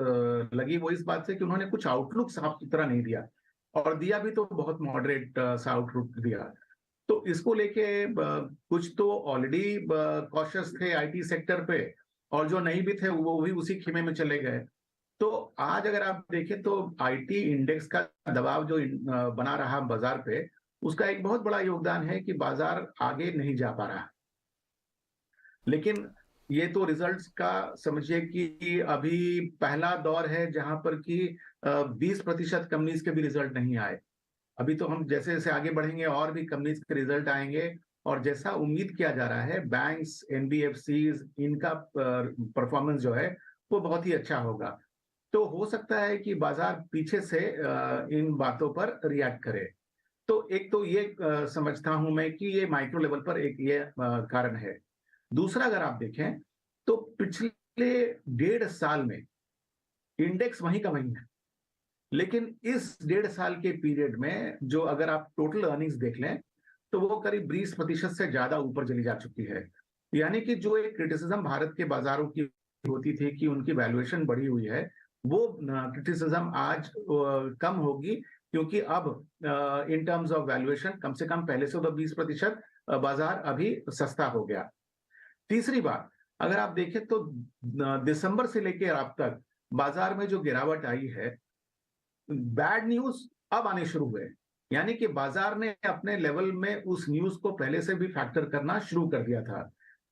लगी वो इस बात से कि उन्होंने कुछ आउटलुक साफ सुथरा नहीं दिया, और दिया भी तो बहुत मॉडरेट सा आउटलुक दिया। तो इसको लेके कुछ तो ऑलरेडी कॉशियस थे आईटी सेक्टर पे, और जो नहीं भी थे वो भी उसी खेमे में चले गए। तो आज अगर आप देखें तो आईटी इंडेक्स का दबाव जो बना रहा बाजार पे, उसका एक बहुत बड़ा योगदान है कि बाजार आगे नहीं जा पा रहा। लेकिन ये तो रिजल्ट्स का समझिए कि अभी पहला दौर है जहां पर कि 20% कंपनीज के भी रिजल्ट नहीं आए। अभी तो हम जैसे जैसे आगे बढ़ेंगे और भी कंपनीज के रिजल्ट आएंगे, और जैसा उम्मीद किया जा रहा है बैंक्स, एनबीएफसीज, इनका परफॉर्मेंस जो है वो बहुत ही अच्छा होगा। तो हो सकता है कि बाजार पीछे से इन बातों पर रिएक्ट करे। तो एक तो ये समझता हूं मैं कि ये माइक्रो लेवल पर एक ये कारण है। दूसरा, अगर आप देखें तो पिछले 1.5 साल में इंडेक्स वहीं का वहीं है, लेकिन इस 1.5 साल के पीरियड में जो अगर आप टोटल अर्निंग्स देख लें तो वो करीब 20% से ज्यादा ऊपर चली जा चुकी है। यानी कि जो एक क्रिटिसिज्म भारत के बाजारों की होती थी कि उनकी वैल्यूएशन बढ़ी हुई है, वो क्रिटिसिज्म आज कम होगी, क्योंकि अब इन टर्म्स ऑफ वैल्यूएशन कम से कम पहले से तो 20% बाजार अभी सस्ता हो गया। तीसरी बात, अगर आप देखें तो दिसंबर से लेकर अब तक बाजार में जो गिरावट आई है, बैड न्यूज अब आने शुरू हुए। यानी कि बाजार ने अपने लेवल में उस न्यूज को पहले से भी फैक्टर करना शुरू कर दिया था।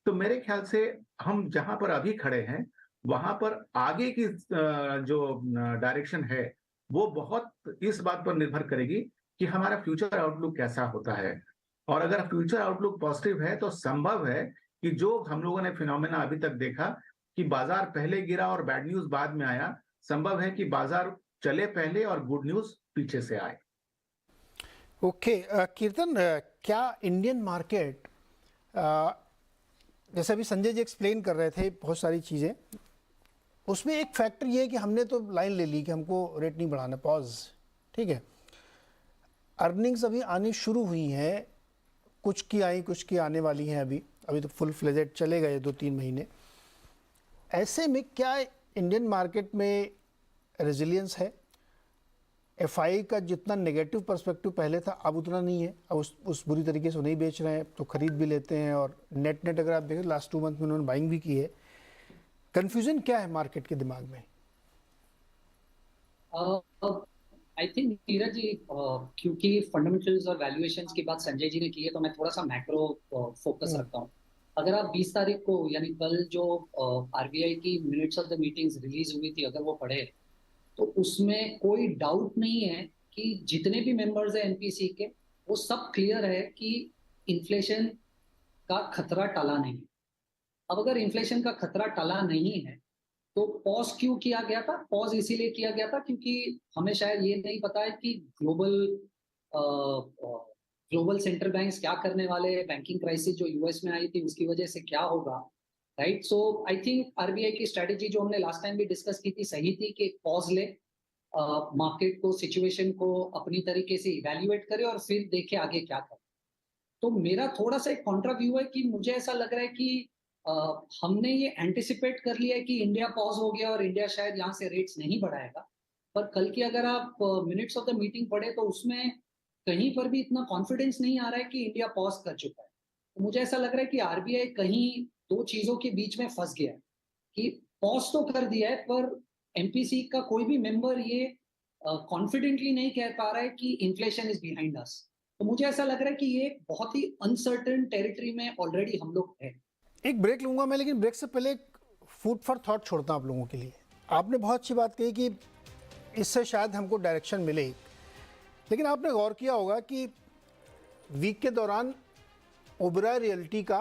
तो मेरे ख्याल से हम जहां पर अभी खड़े हैं वहां पर आगे की जो डायरेक्शन है वो बहुत इस बात पर निर्भर करेगी कि हमारा फ्यूचर आउटलुक कैसा होता है। और अगर फ्यूचर आउटलुक पॉजिटिव है तो संभव है कि जो हम लोगों ने फिनोमेना अभी तक देखा कि बाजार पहले गिरा और बैड न्यूज बाद में आया, संभव है कि बाजार चले पहले और गुड न्यूज पीछे से आए। ओके, कीर्तन, क्या इंडियन मार्केट, जैसे अभी संजय जी एक्सप्लेन कर रहे थे बहुत सारी चीज़ें, उसमें एक फैक्टर ये है कि हमने तो लाइन ले ली कि हमको रेट नहीं बढ़ाना, पॉज, ठीक है। अर्निंग्स अभी आनी शुरू हुई हैं, कुछ की आई, कुछ की आने वाली हैं, अभी तो फुल फ्लेजेड चले गए 2-3 महीने। ऐसे में क्या इंडियन मार्केट में रेजिलियंस है? एफआई का जितना नेगेटिव पर्सपेक्टिव पहले था अब उतना नहीं है, अब उस बुरी तरीके से नहीं बेच रहे हैं, तो खरीद भी लेते हैं, और नेट अगर आप देखें लास्ट 2 मंथ में उन्होंने बाइंग भी की है। कंफ्यूजन क्या है मार्केट के दिमाग में? आई थिंक नीरज जी, क्योंकि फंडामेंटल्स और वैल्यूएशंस की बात संजय जी ने की है, तो मैं थोड़ा सा मैक्रो फोकस रखता हूँ। अगर आप 20 तारीख को, यानी कल जो आरबीआई की minutes of the meetings release हुई थी, अगर वो पढ़े तो उसमें कोई डाउट नहीं है कि जितने भी मेंबर्स हैं एनपीसी के, वो सब क्लियर है कि इन्फ्लेशन का खतरा टला नहीं। अब अगर इन्फ्लेशन का खतरा टला नहीं है तो पॉज क्यों किया गया था? पॉज इसीलिए किया गया था क्योंकि हमें शायद ये नहीं पता है कि ग्लोबल सेंट्रल बैंक्स क्या करने वाले हैं, बैंकिंग क्राइसिस जो यूएस में आई थी उसकी वजह से क्या होगा, right. So I think RBI की स्ट्रेटेजी जो हमने लास्ट टाइम भी डिस्कस की थी सही थी कि पॉज ले, मार्केट को, सिचुएशन को अपनी तरीके से इवैल्यूएट करे और फिर देखे आगे क्या करे। तो मेरा थोड़ा सा एक कॉन्ट्रा व्यू है कि मुझे ऐसा लग रहा है कि हमने ये एंटिसिपेट कर लिया है कि इंडिया पॉज हो गया और इंडिया शायद यहाँ से रेट्स नहीं बढ़ाएगा, पर कल की अगर आप मिनट्स ऑफ द मीटिंग पढ़े तो उसमें कहीं पर भी इतना कॉन्फिडेंस नहीं आ रहा है कि इंडिया पॉज कर चुका है। तो मुझे ऐसा लग रहा है कि आरबीआई कहीं 2 चीजों के बीच में फंस गया है कि पॉज तो कर दिया है, पर एमपीसी का कोई भी मेंबर ये कॉन्फिडेंटली नहीं कह पा रहा है कि इन्फ्लेशन इज बिहाइंड अस। तो मुझे ऐसा लग रहा है कि ये बहुत ही अनसर्टेन टेरिटरी में ऑलरेडी हम लोग हैं। एक ब्रेक लूंगा मैं, लेकिन ब्रेक से पहले एक फूड फॉर थॉट छोड़ता हूँ आप लोगों के लिए। आपने बहुत अच्छी बात कही कि इससे शायद हमको डायरेक्शन मिले, लेकिन आपने गौर किया होगा कि वीक के दौरान ओबेरॉय रियल्टी का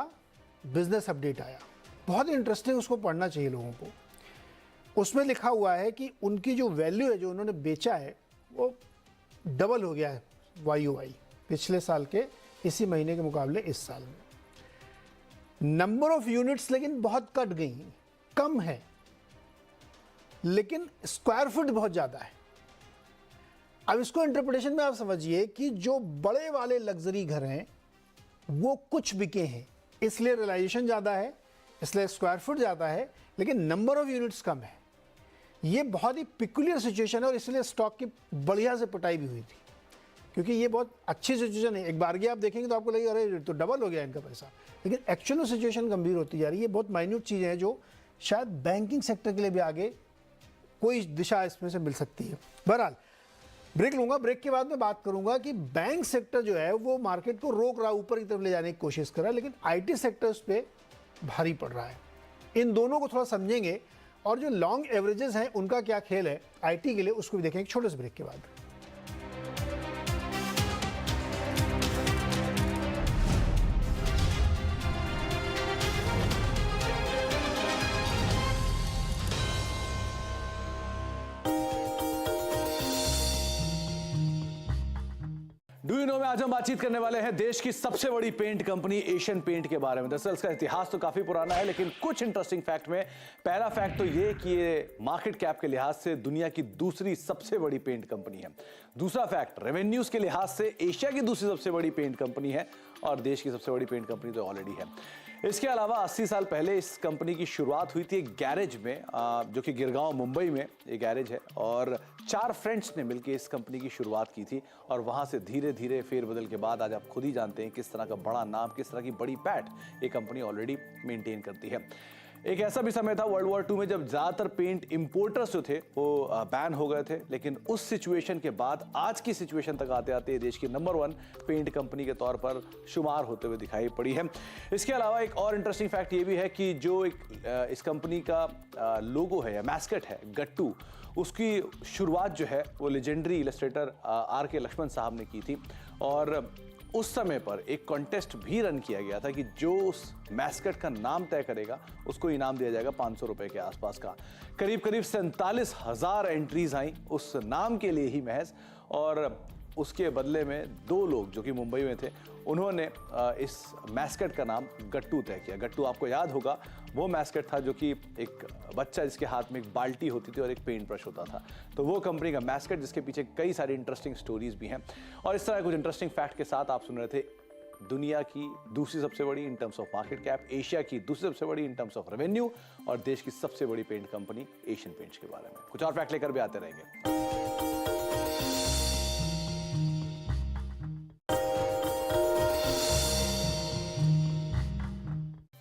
बिजनेस अपडेट आया, बहुत इंटरेस्टिंग, उसको पढ़ना चाहिए लोगों को। उसमें लिखा हुआ है कि उनकी जो वैल्यू है, जो उन्होंने बेचा है, वो डबल हो गया है YOY पिछले साल के इसी महीने के मुकाबले इस साल में। नंबर ऑफ यूनिट्स लेकिन बहुत कट गई, कम है, लेकिन स्क्वायर फुट बहुत ज़्यादा है। अब इसको इंटरप्रिटेशन में आप समझिए कि जो बड़े वाले लग्जरी घर हैं वो कुछ बिके हैं, इसलिए रियलाइजेशन ज़्यादा है, इसलिए स्क्वायर फुट ज़्यादा है, लेकिन नंबर ऑफ यूनिट्स कम है। ये बहुत ही पिकुलियर सिचुएशन है और इसलिए स्टॉक की बढ़िया से पिटाई भी हुई थी, क्योंकि ये बहुत अच्छी सिचुएशन है। एक बार आप देखेंगे तो आपको लगेगा अरे तो डबल हो गया इनका पैसा, लेकिन एक्चुअल में सिचुएशन गंभीर होती जा रही है। बहुत माइन्यूट चीज़ें हैं जो शायद बैंकिंग सेक्टर के लिए भी आगे कोई दिशा इसमें से मिल सकती है। बहरहाल ब्रेक लूंगा, ब्रेक के बाद मैं बात करूंगा कि बैंक सेक्टर जो है वो मार्केट को रोक रहा है, ऊपर की तरफ ले जाने की कोशिश कर रहा है, लेकिन आईटी सेक्टर उस पर भारी पड़ रहा है। इन दोनों को थोड़ा समझेंगे और जो लॉन्ग एवरेजेस हैं उनका क्या खेल है आईटी के लिए, उसको भी देखेंगे एक छोटे से ब्रेक के बाद। डू यू नो में आज हम बातचीत करने वाले हैं देश की सबसे बड़ी पेंट कंपनी एशियन पेंट के बारे में। दरअसल इसका इतिहास तो काफी पुराना है, लेकिन कुछ इंटरेस्टिंग फैक्ट में पहला फैक्ट तो ये कि ये मार्केट कैप के लिहाज से दुनिया की दूसरी सबसे बड़ी पेंट कंपनी है। दूसरा फैक्ट, रेवेन्यूज के लिहाज से एशिया की दूसरी सबसे बड़ी पेंट कंपनी है और देश की सबसे बड़ी पेंट कंपनी तो ऑलरेडी है। इसके अलावा 80 साल पहले इस कंपनी की शुरुआत हुई थी एक गैरेज में, जो कि गिरगांव मुंबई में एक गैरेज है, और 4 फ्रेंड्स ने मिलकर इस कंपनी की शुरुआत की थी और वहां से धीरे धीरे फेरबदल के बाद आज आप खुद ही जानते हैं किस तरह का बड़ा नाम, किस तरह की बड़ी पैठ ये कंपनी ऑलरेडी मेंटेन करती है। एक ऐसा भी समय था वर्ल्ड वॉर 2 में जब ज्यादातर पेंट इंपोर्टर्स जो थे वो बैन हो गए थे, लेकिन उस सिचुएशन के बाद आज की सिचुएशन तक आते आते देश की नंबर 1 पेंट कंपनी के तौर पर शुमार होते हुए दिखाई पड़ी है। इसके अलावा एक और इंटरेस्टिंग फैक्ट ये भी है कि जो एक इस कंपनी का लोगो है या मैस्कट है गट्टू, उसकी शुरुआत जो है वो लेजेंडरी इलस्ट्रेटर RK लक्ष्मण साहब ने की थी और उस समय पर एक कॉन्टेस्ट भी रन किया गया था कि जो उस मैस्कट का नाम तय करेगा उसको इनाम दिया जाएगा 500 रुपए के आसपास का। करीब करीब 47,000 एंट्रीज आई उस नाम के लिए ही महज, और उसके बदले में 2 लोग जो कि मुंबई में थे उन्होंने इस मैस्कट का नाम गट्टू तय किया। गट्टू आपको याद होगा वो मैस्कट था जो कि एक बच्चा जिसके हाथ में एक बाल्टी होती थी और एक पेंट ब्रश होता था, तो वो कंपनी का मैस्कट जिसके पीछे कई सारी इंटरेस्टिंग स्टोरीज भी हैं। और इस तरह कुछ इंटरेस्टिंग फैक्ट के साथ आप सुन रहे थे दुनिया की दूसरी सबसे बड़ी in terms of market cap, Asia की दूसरी सबसे बड़ी इन टर्म्स ऑफ रेवेन्यू और देश की सबसे बड़ी पेंट कंपनी एशियन पेंट्स के बारे में। कुछ और फैक्ट लेकर भी आते रहेंगे।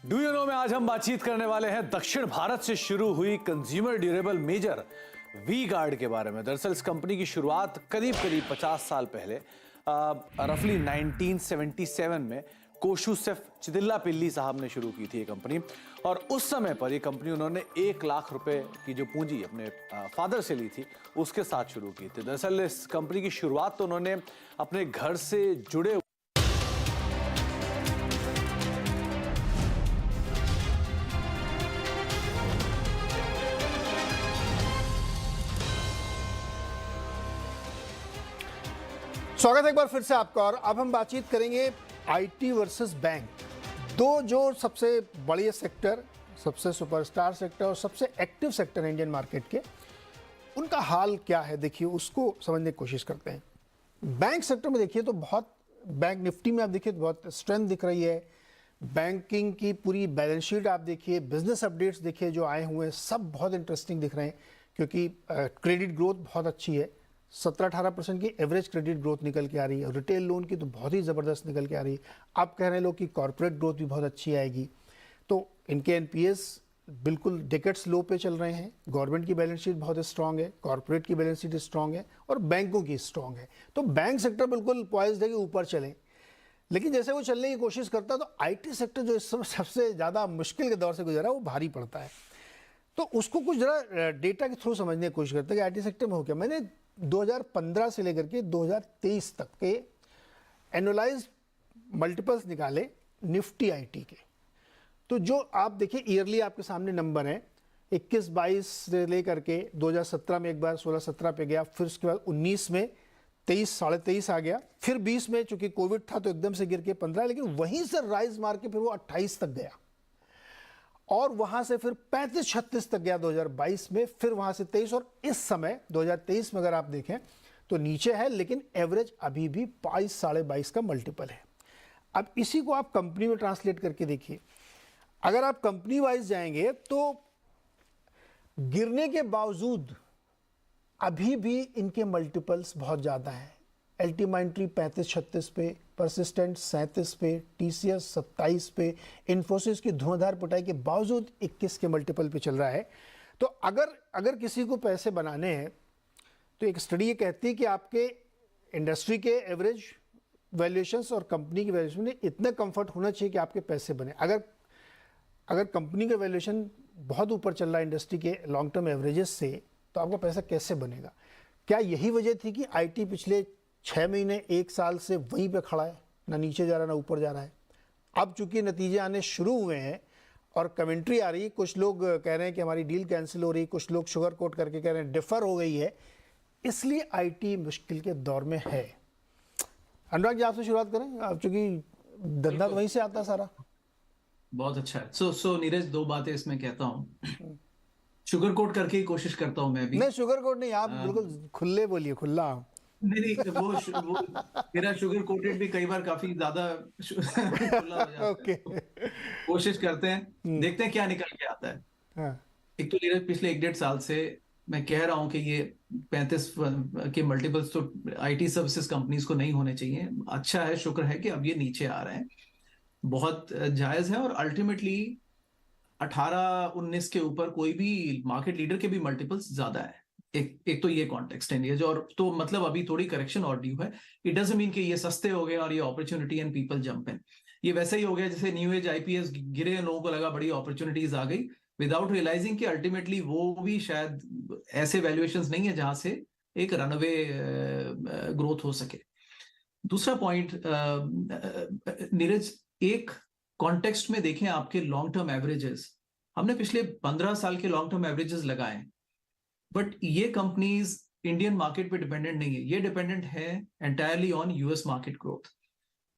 डू यू नो में आज हम बातचीत करने वाले हैं दक्षिण भारत से शुरू हुई consumer durable major V Guard के बारे में। दरअसल इस कंपनी की शुरुआत करीब 50 साल पहले रफली 1977 में कोशुसेफ चितिल्लापिल्ली साहब ने शुरू की थी ये कंपनी, और उस समय पर ये कंपनी उन्होंने 1 लाख रुपए की जो पूंजी अपने फादर से ली थी उसके साथ शुरू की थी। दरअसल इस कंपनी की शुरुआत तो उन्होंने अपने घर से जुड़े स्वागत है एक बार फिर से आपका। और अब हम बातचीत करेंगे आईटी वर्सेस बैंक, दो जो सबसे बड़े सेक्टर, सबसे सुपरस्टार सेक्टर और सबसे एक्टिव सेक्टर इंडियन मार्केट के, उनका हाल क्या है देखिए, उसको समझने की कोशिश करते हैं। बैंक सेक्टर में देखिए तो बहुत, बैंक निफ्टी में आप देखिए तो बहुत स्ट्रेंथ दिख रही है। बैंकिंग की पूरी बैलेंस शीट आप देखिए, बिजनेस अपडेट्स देखिए जो आए हुए हैं, सब बहुत इंटरेस्टिंग दिख रहे हैं क्योंकि क्रेडिट ग्रोथ बहुत अच्छी है। 17-18% की एवरेज क्रेडिट ग्रोथ निकल के आ रही है, और रिटेल लोन की तो बहुत ही ज़बरदस्त निकल के आ रही है। आप कह रहे हैं लोग कि कॉर्पोरेट ग्रोथ भी बहुत अच्छी आएगी, तो इनके एनपीएस बिल्कुल डिकेट्स लो पे चल रहे हैं। गवर्नमेंट की बैलेंस शीट बहुत स्ट्रांग है, कॉर्पोरेट की बैलेंस शीट स्ट्रांग है और बैंकों की स्ट्रांग है, तो बैंक सेक्टर बिल्कुल पॉइज्ड है कि ऊपर चलें। लेकिन जैसे वो चलने की कोशिश करता है तो आईटी सेक्टर जो इस समय सबसे ज़्यादा मुश्किल के दौर से गुजरा है वो भारी पड़ता है। तो उसको कुछ जरा डेटा के थ्रू समझने की कोशिश करते हैं कि आईटी सेक्टर में हो क्या। मैंने 2015 से लेकर के 2023 तक के एनुअलाइज्ड मल्टीपल्स निकाले निफ्टी आईटी के, तो जो आप देखिए ईयरली आपके सामने नंबर हैं। 21-22 से लेकर के 2017 में एक बार 16-17 पे गया, फिर उसके बाद 19 में 23-23.5 आ गया, फिर 20 में चूंकि कोविड था तो एकदम से गिर के 15, लेकिन वहीं से राइज मार के फिर वो 28 तक गया और वहां से फिर 35-36 तक गया 2022 में, फिर वहां से 23, और इस समय 2023 में अगर आप देखें तो नीचे है, लेकिन एवरेज अभी भी 22-22.5 का मल्टीपल है। अब इसी को आप कंपनी में ट्रांसलेट करके देखिए। अगर आप कंपनी वाइज जाएंगे तो गिरने के बावजूद अभी भी इनके मल्टीपल्स बहुत ज़्यादा हैं। एल्टीमाइंट्री 35-36 पे, परसिस्टेंट 37 पे, टीसीएस 27 पे, इन्फोसिस की धुआंधार पिटाई के बावजूद 21 के मल्टीपल पे चल रहा है। तो अगर किसी को पैसे बनाने हैं तो एक स्टडी ये कहती है कि आपके इंडस्ट्री के एवरेज वैल्यूएशंस और कंपनी की वैल्यूएशन में इतना कंफर्ट होना चाहिए कि आपके पैसे बने। अगर कंपनी का वैल्यूएशन बहुत ऊपर चल रहा है इंडस्ट्री के लॉन्ग टर्म एवरेजेस से, तो आपका पैसा कैसे बनेगा? क्या यही वजह थी कि आईटी पिछले 6 महीने 1 साल से वहीं पे खड़ा है, ना नीचे जा रहा ना ऊपर जा रहा है? अब चूंकि नतीजे आने शुरू हुए हैं और कमेंट्री आ रही है, कुछ लोग कह रहे हैं कि हमारी डील कैंसिल हो रही है, कुछ लोग शुगर कोट करके कह रहे हैं डिफर हो गई है, इसलिए आईटी मुश्किल के दौर में है। अनुराग जी आपसे शुरुआत करें, आप चूंकि धंधा तो वहीं से आता है सारा। बहुत अच्छा है। सो नीरज, 2 बातें इसमें कहता हूँ, शुगर कोट करके ही कोशिश करता हूँ मैं भी। नहीं, शुगर कोट नहीं, आप बिल्कुल खुले बोलिए, खुला। नहीं, वो मेरा शुगर कोटेड भी कई बार काफी ज्यादा खुला हो जाता है। कोशिश करते हैं, देखते हैं क्या निकल के आता है। हाँ। एक तो नीरज, पिछले 1-1.5 साल से मैं कह रहा हूं कि ये 35 के मल्टीपल्स तो आईटी सर्विसेज कंपनीज को नहीं होने चाहिए। अच्छा है, शुक्र है कि अब ये नीचे आ रहे हैं, बहुत जायज है। और अल्टीमेटली 18-19 के ऊपर कोई भी मार्केट लीडर के भी मल्टीपल्स ज्यादा है। एक तो ये कॉन्टेक्स्ट है ये, जो और तो मतलब अभी थोड़ी करेक्शन और ड्यू है। इट डजंट मीन कि ये सस्ते हो गए और ये opportunity and people jump in. ये वैसे ही हो गया जैसे न्यू एज आईपीएस गिरे, लोगों को लगा बड़ी अपॉर्चुनिटीज आ गई, विदाउट रियलाइजिंग कि अल्टीमेटली वो भी शायद ऐसे वैल्यूएशंस नहीं है जहां से एक रनअवे ग्रोथ हो सके। दूसरा पॉइंट नीरज, एक कॉन्टेक्स्ट में देखें आपके लॉन्ग टर्म एवरेजेस, हमने पिछले 15 साल के लॉन्ग टर्म एवरेजेस लगाए, बट ये कंपनीज इंडियन मार्केट पे डिपेंडेंट नहीं है, ये डिपेंडेंट है entirely on US market growth.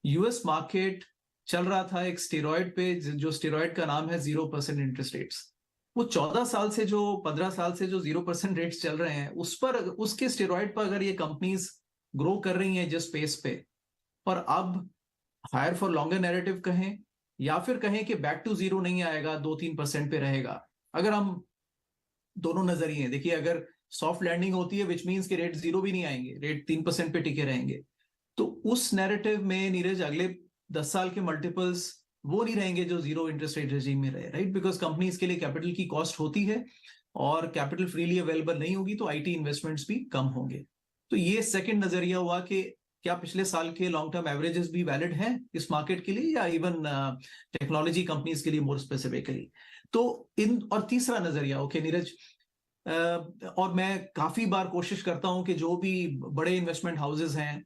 US market चल रहा था एक स्टेरॉइड पे, जो स्टेरॉइड का नाम है 0% इंटरेस्ट रेट्स। वो 14 साल से जो 15 साल से जो 0% रेट्स चल रहे हैं, उस पर, उसके स्टेरॉइड पर अगर ये कंपनीज ग्रो कर रही हैं जिस पेस पे, और अब हायर फॉर लॉन्गर नैरेटिव कहें या फिर कहें कि बैक टू जीरो नहीं आएगा, 2-3% पे रहेगा, अगर हम दोनों नजरिए देखिए, अगर सॉफ्ट लैंडिंग होती है विच मीन्स कि रेट जीरो भी नहीं आएंगे, रेट 3% पे टिके रहेंगे, तो उस नैरेटिव में नीरज अगले 10 साल के मल्टीपल्स वो नहीं रहेंगे जो जीरो इंटरेस्ट रेट रेजिम में रहे, राइट? बिकॉज कंपनीज के लिए कैपिटल की कॉस्ट होती है और कैपिटल फ्रीली अवेलेबल नहीं होगी तो आईटी इन्वेस्टमेंट्स भी कम होंगे। तो ये सेकंड नजरिया हुआ कि क्या पिछले साल के लॉन्ग टर्म एवरेजेस भी वैलिड हैं इस मार्केट के लिए, या इवन टेक्नोलॉजी कंपनीज के लिए मोर स्पेसिफिकली। तो इन, और तीसरा नजरिया, ओके नीरज, और मैं काफी बार कोशिश करता हूं कि जो भी बड़े इन्वेस्टमेंट हाउसेस हैं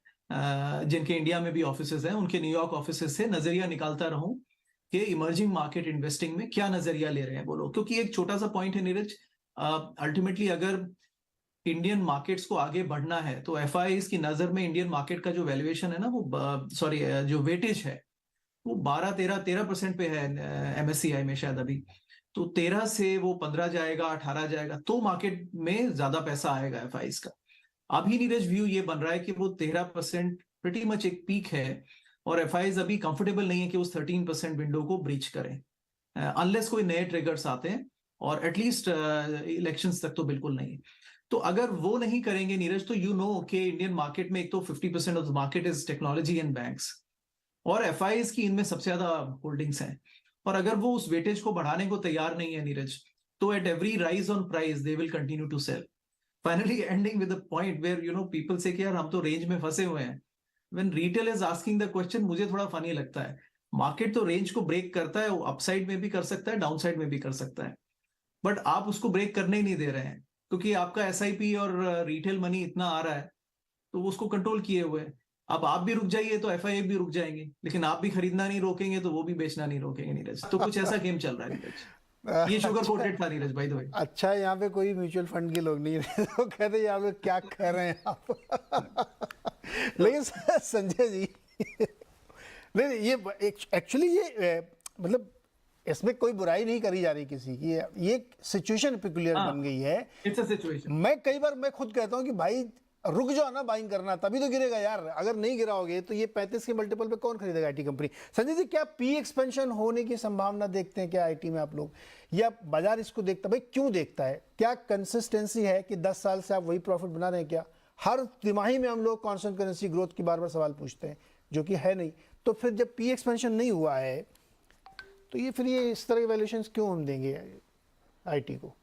जिनके इंडिया में भी ऑफिसेज हैं, उनके न्यूयॉर्क ऑफिसेज से नजरिया निकालता रहूं कि इमर्जिंग मार्केट इन्वेस्टिंग में क्या नजरिया ले रहे हैं वो लोग। क्योंकि एक छोटा सा पॉइंट है नीरज, अल्टीमेटली अगर इंडियन मार्केट्स को आगे बढ़ना है तो एफआईआईज की नजर में इंडियन मार्केट का जो वैल्यूएशन है ना, वो जो वेटेज है वो 12-13% पे है एमएससीआई में शायद अभी, तो 13 से वो 15 जाएगा, 18 जाएगा, तो मार्केट में ज्यादा पैसा आएगा एफआईआईज का। अभी नीरज व्यू ये बन रहा है कि वो 13% प्रीटी मच एक पीक है, और एफआईआईज अभी कंफर्टेबल नहीं है कि उस 13% विंडो को ब्रीच करें, अनलेस कोई नए ट्रिगर्स आते हैं, और एटलीस्ट इलेक्शंस तक तो बिल्कुल नहीं। तो अगर वो नहीं करेंगे नीरज, तो यू नो कि इंडियन मार्केट में एक तो 50% of the market is technology and banks, और एफआईआईज की इनमें सबसे ज्यादा होल्डिंग्स हैं, और अगर वो उस वेटेज को बढ़ाने को तैयार नहीं है नीरज, तो at every rise on price they will continue to sell, finally ending with a point where you know people say कि यार हम तो रेंज में फंसे हुए हैं। When retail is asking the question, मुझे थोड़ा फनी लगता है, मार्केट तो रेंज को ब्रेक करता है, वो अपसाइड में भी कर सकता है, डाउनसाइड में भी कर सकता है, बट आप उसको ब्रेक करने ही नहीं दे रहे हैं, क्योंकि आपका एसआईपी और रिटेल मनी इतना आ रहा है तो उसको कंट्रोल किए हुए। अब आप भी रुक जाइए तो एफआईआई भी रुक जाएंगे, लेकिन आप भी खरीदना नहीं रोकेंगे तो वो भी बेचना नहीं रोकेंगे नीरज। तो कुछ ऐसा गेम चल रहा है नीरज। ये शुगर कोटेड था नीरज भाई। दो अच्छा, यहाँ पे कोई म्यूचुअल फंड के लोग नहीं रहे तो कहते यहाँ पे क्या कर रहे हैं आप लेकिन संजय जी नहीं, ये एक्चुअली ये मतलब इसमें कोई बुराई नहीं करी जा रही किसी की, ये सिचुएशन पेक्युलियर बन गई है। It's a situation. मैं कई बार मैं खुद कहता हूँ कि भाई रुक जाओ ना बाइंग करना, तभी तो गिरेगा यार। अगर नहीं गिराओगे तो ये 35 के मल्टीपल पे कौन खरीदेगा आईटी कंपनी। संजय जी, क्या पी एक्सपेंशन होने की संभावना देखते हैं क्या आईटी में आप लोग, या बाजार इसको देखता है? भाई क्यों देखता है? क्या कंसिस्टेंसी है कि 10 साल से आप वही प्रॉफिट बना रहे हैं क्या? हर तिमाही में हम लोग कांस्टेंट करेंसी ग्रोथ की बार बार सवाल पूछते हैं, जो कि है नहीं। तो फिर जब पी एक्सपेंशन नहीं हुआ है तो ये फिर ये इस तरह के वैल्यूएशंस क्यों हम देंगे आईटी को?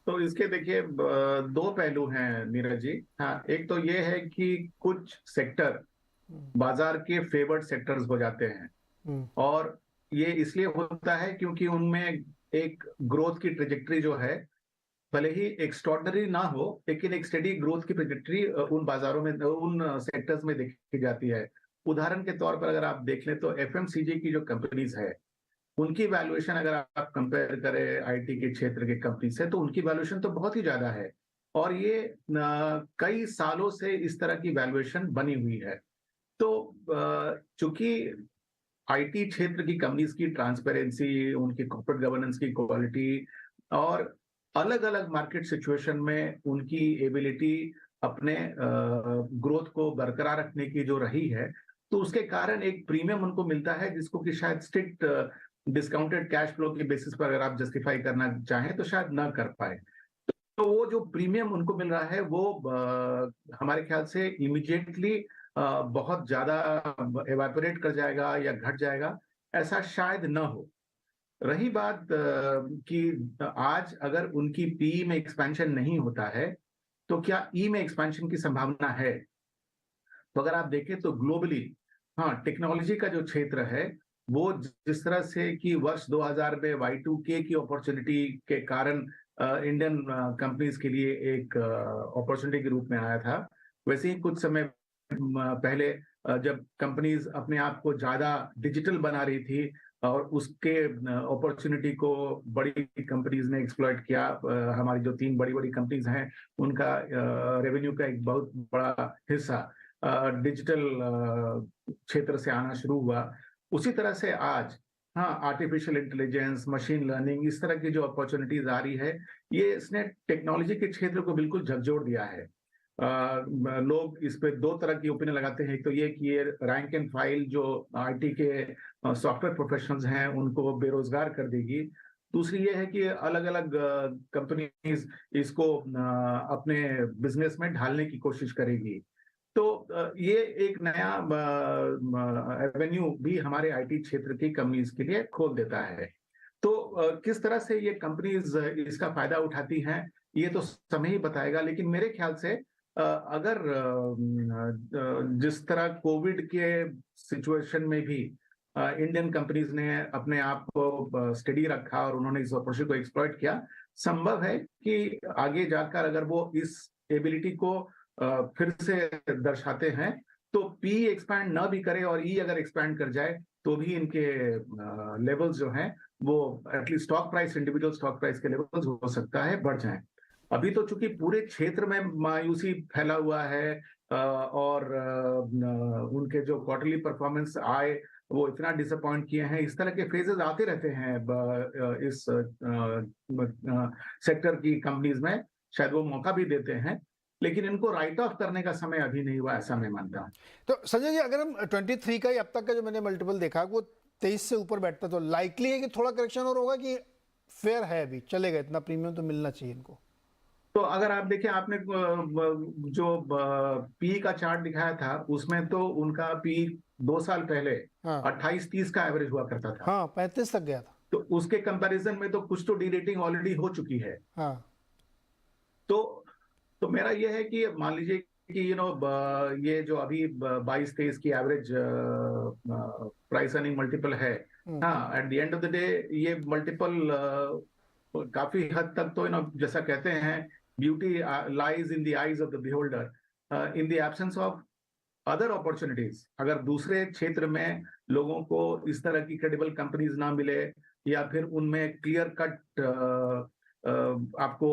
तो इसके देखिए दो पहलू हैं नीरज जी। हाँ, एक तो ये है कि कुछ सेक्टर बाजार के फेवर्ड सेक्टर्स हो जाते हैं, और ये इसलिए होता है क्योंकि उनमें एक ग्रोथ की ट्रेजेक्टरी जो है, भले ही एक्स्ट्रॉर्डिनरी ना हो, लेकिन एक स्टेडी ग्रोथ की ट्रेजेक्टरी उन बाजारों में, उन सेक्टर्स में देखी जाती है। उदाहरण के तौर पर अगर आप देख लें तो एफएमसीजी की जो कंपनीज है, उनकी वैल्यूएशन अगर आप कंपेयर करें आईटी के क्षेत्र के कंपनी से, तो उनकी वैल्यूएशन तो बहुत ही ज्यादा है, और ये कई सालों से इस तरह की वैल्यूएशन बनी हुई है। तो चूंकि आईटी क्षेत्र की कंपनीज की ट्रांसपेरेंसी, उनकी कॉर्पोरेट गवर्नेंस की क्वालिटी, और अलग अलग मार्केट सिचुएशन में उनकी एबिलिटी अपने ग्रोथ को बरकरार रखने की जो रही है, तो उसके कारण एक प्रीमियम उनको मिलता है, जिसको कि शायद स्ट्रिक्ट डिस्काउंटेड कैश फ्लो के बेसिस पर अगर आप जस्टिफाई करना चाहें तो शायद ना कर पाए। तो वो जो प्रीमियम उनको मिल रहा है वो हमारे ख्याल से इमीडिएटली बहुत ज्यादा एवापोरेट कर जाएगा या घट जाएगा, ऐसा शायद ना हो। रही बात कि आज अगर उनकी पी में एक्सपेंशन नहीं होता है तो क्या ई में एक्सपेंशन की संभावना है? तो अगर आप देखें तो ग्लोबली, हाँ, टेक्नोलॉजी का जो क्षेत्र है वो जिस तरह से कि वर्ष 2000 में Y2K की अपॉर्चुनिटी के कारण इंडियन कंपनीज के लिए एक अपॉर्चुनिटी के रूप में आया था, वैसे ही कुछ समय पहले जब कंपनीज अपने आप को ज्यादा डिजिटल बना रही थी और उसके अपॉर्चुनिटी को बड़ी कंपनीज ने एक्सप्लॉइट किया। हमारी जो 3 बड़ी बड़ी कंपनीज हैं उनका रेवेन्यू का एक बहुत बड़ा हिस्सा डिजिटल क्षेत्र से आना शुरू हुआ। उसी तरह से आज आर्टिफिशियल इंटेलिजेंस, मशीन लर्निंग, इस तरह की जो अपॉर्चुनिटीज आ रही है, ये इसने टेक्नोलॉजी के क्षेत्र को बिल्कुल झकझोर दिया है। लोग इस पे 2 तरह की ओपिनियन लगाते हैं। एक तो ये कि ये रैंक एंड फाइल जो आईटी के सॉफ्टवेयर प्रोफेशनल्स हैं उनको बेरोजगार कर देगी। दूसरी ये है कि अलग अलग कंपनीज इसको अपने बिजनेस में ढालने की कोशिश करेगी। तो ये एक नया एवेन्यू भी हमारे आईटी क्षेत्र की कंपनीज के लिए खोल देता है। तो किस तरह से ये कंपनीज इसका फायदा उठाती हैं ये तो समय ही बताएगा। लेकिन मेरे ख्याल से अगर जिस तरह कोविड के सिचुएशन में भी इंडियन कंपनीज ने अपने आप को स्टडी रखा और उन्होंने इस अपॉर्चुनिटी को एक्सप्लॉइट किया, संभव है कि आगे जाकर अगर वो इस एबिलिटी को फिर से दर्शाते हैं तो पी एक्सपैंड ना भी करे और ई अगर एक्सपैंड कर जाए तो भी इनके लेवल्स जो हैं वो at least stock price, individual stock price के लेवल्स हो सकता है बढ़ जाएं। अभी तो चूंकि पूरे क्षेत्र में मायूसी फैला हुआ है और उनके जो क्वार्टरली परफॉर्मेंस आए वो इतना डिसअपॉइंट किए हैं। इस तरह के फेजेस आते रहते हैं इस सेक्टर की कंपनीज में, शायद वो मौका भी देते हैं, लेकिन इनको राइट ऑफ करने का समय अभी नहीं हुआ, ऐसा मैं मानता हूं। तो संजय जी, अगर हम 23 का ही अब तक का जो मैंने मल्टीपल देखा वो 23 से ऊपर बैठता तो लाइकली है कि थोड़ा करेक्शन और होगा कि फेयर है, अभी चलेगा, इतना प्रीमियम तो मिलना चाहिए इनको? तो अगर आप देखें, आपने जो पी का चार्ट दिखाया था उसमें तो उनका पी 2 साल पहले 28-30 का एवरेज हुआ करता था। 35 तक गया था। तो उसके कंपैरिजन में तो कुछ तो डीरेटिंग ऑलरेडी हो चुकी है। तो मेरा यह है कि मान लीजिए कि ये जो अभी 22-23 की एवरेज प्राइस अर्निंग मल्टीपल है, at the end of the day ये मल्टीपल काफी हद तक तो जैसा कहते हैं beauty lies in the eyes of the beholder, in the absence of other opportunities. अगर दूसरे क्षेत्र में लोगों को इस तरह की क्रेडिबल कंपनीज ना मिले या फिर उनमें क्लियर कट आपको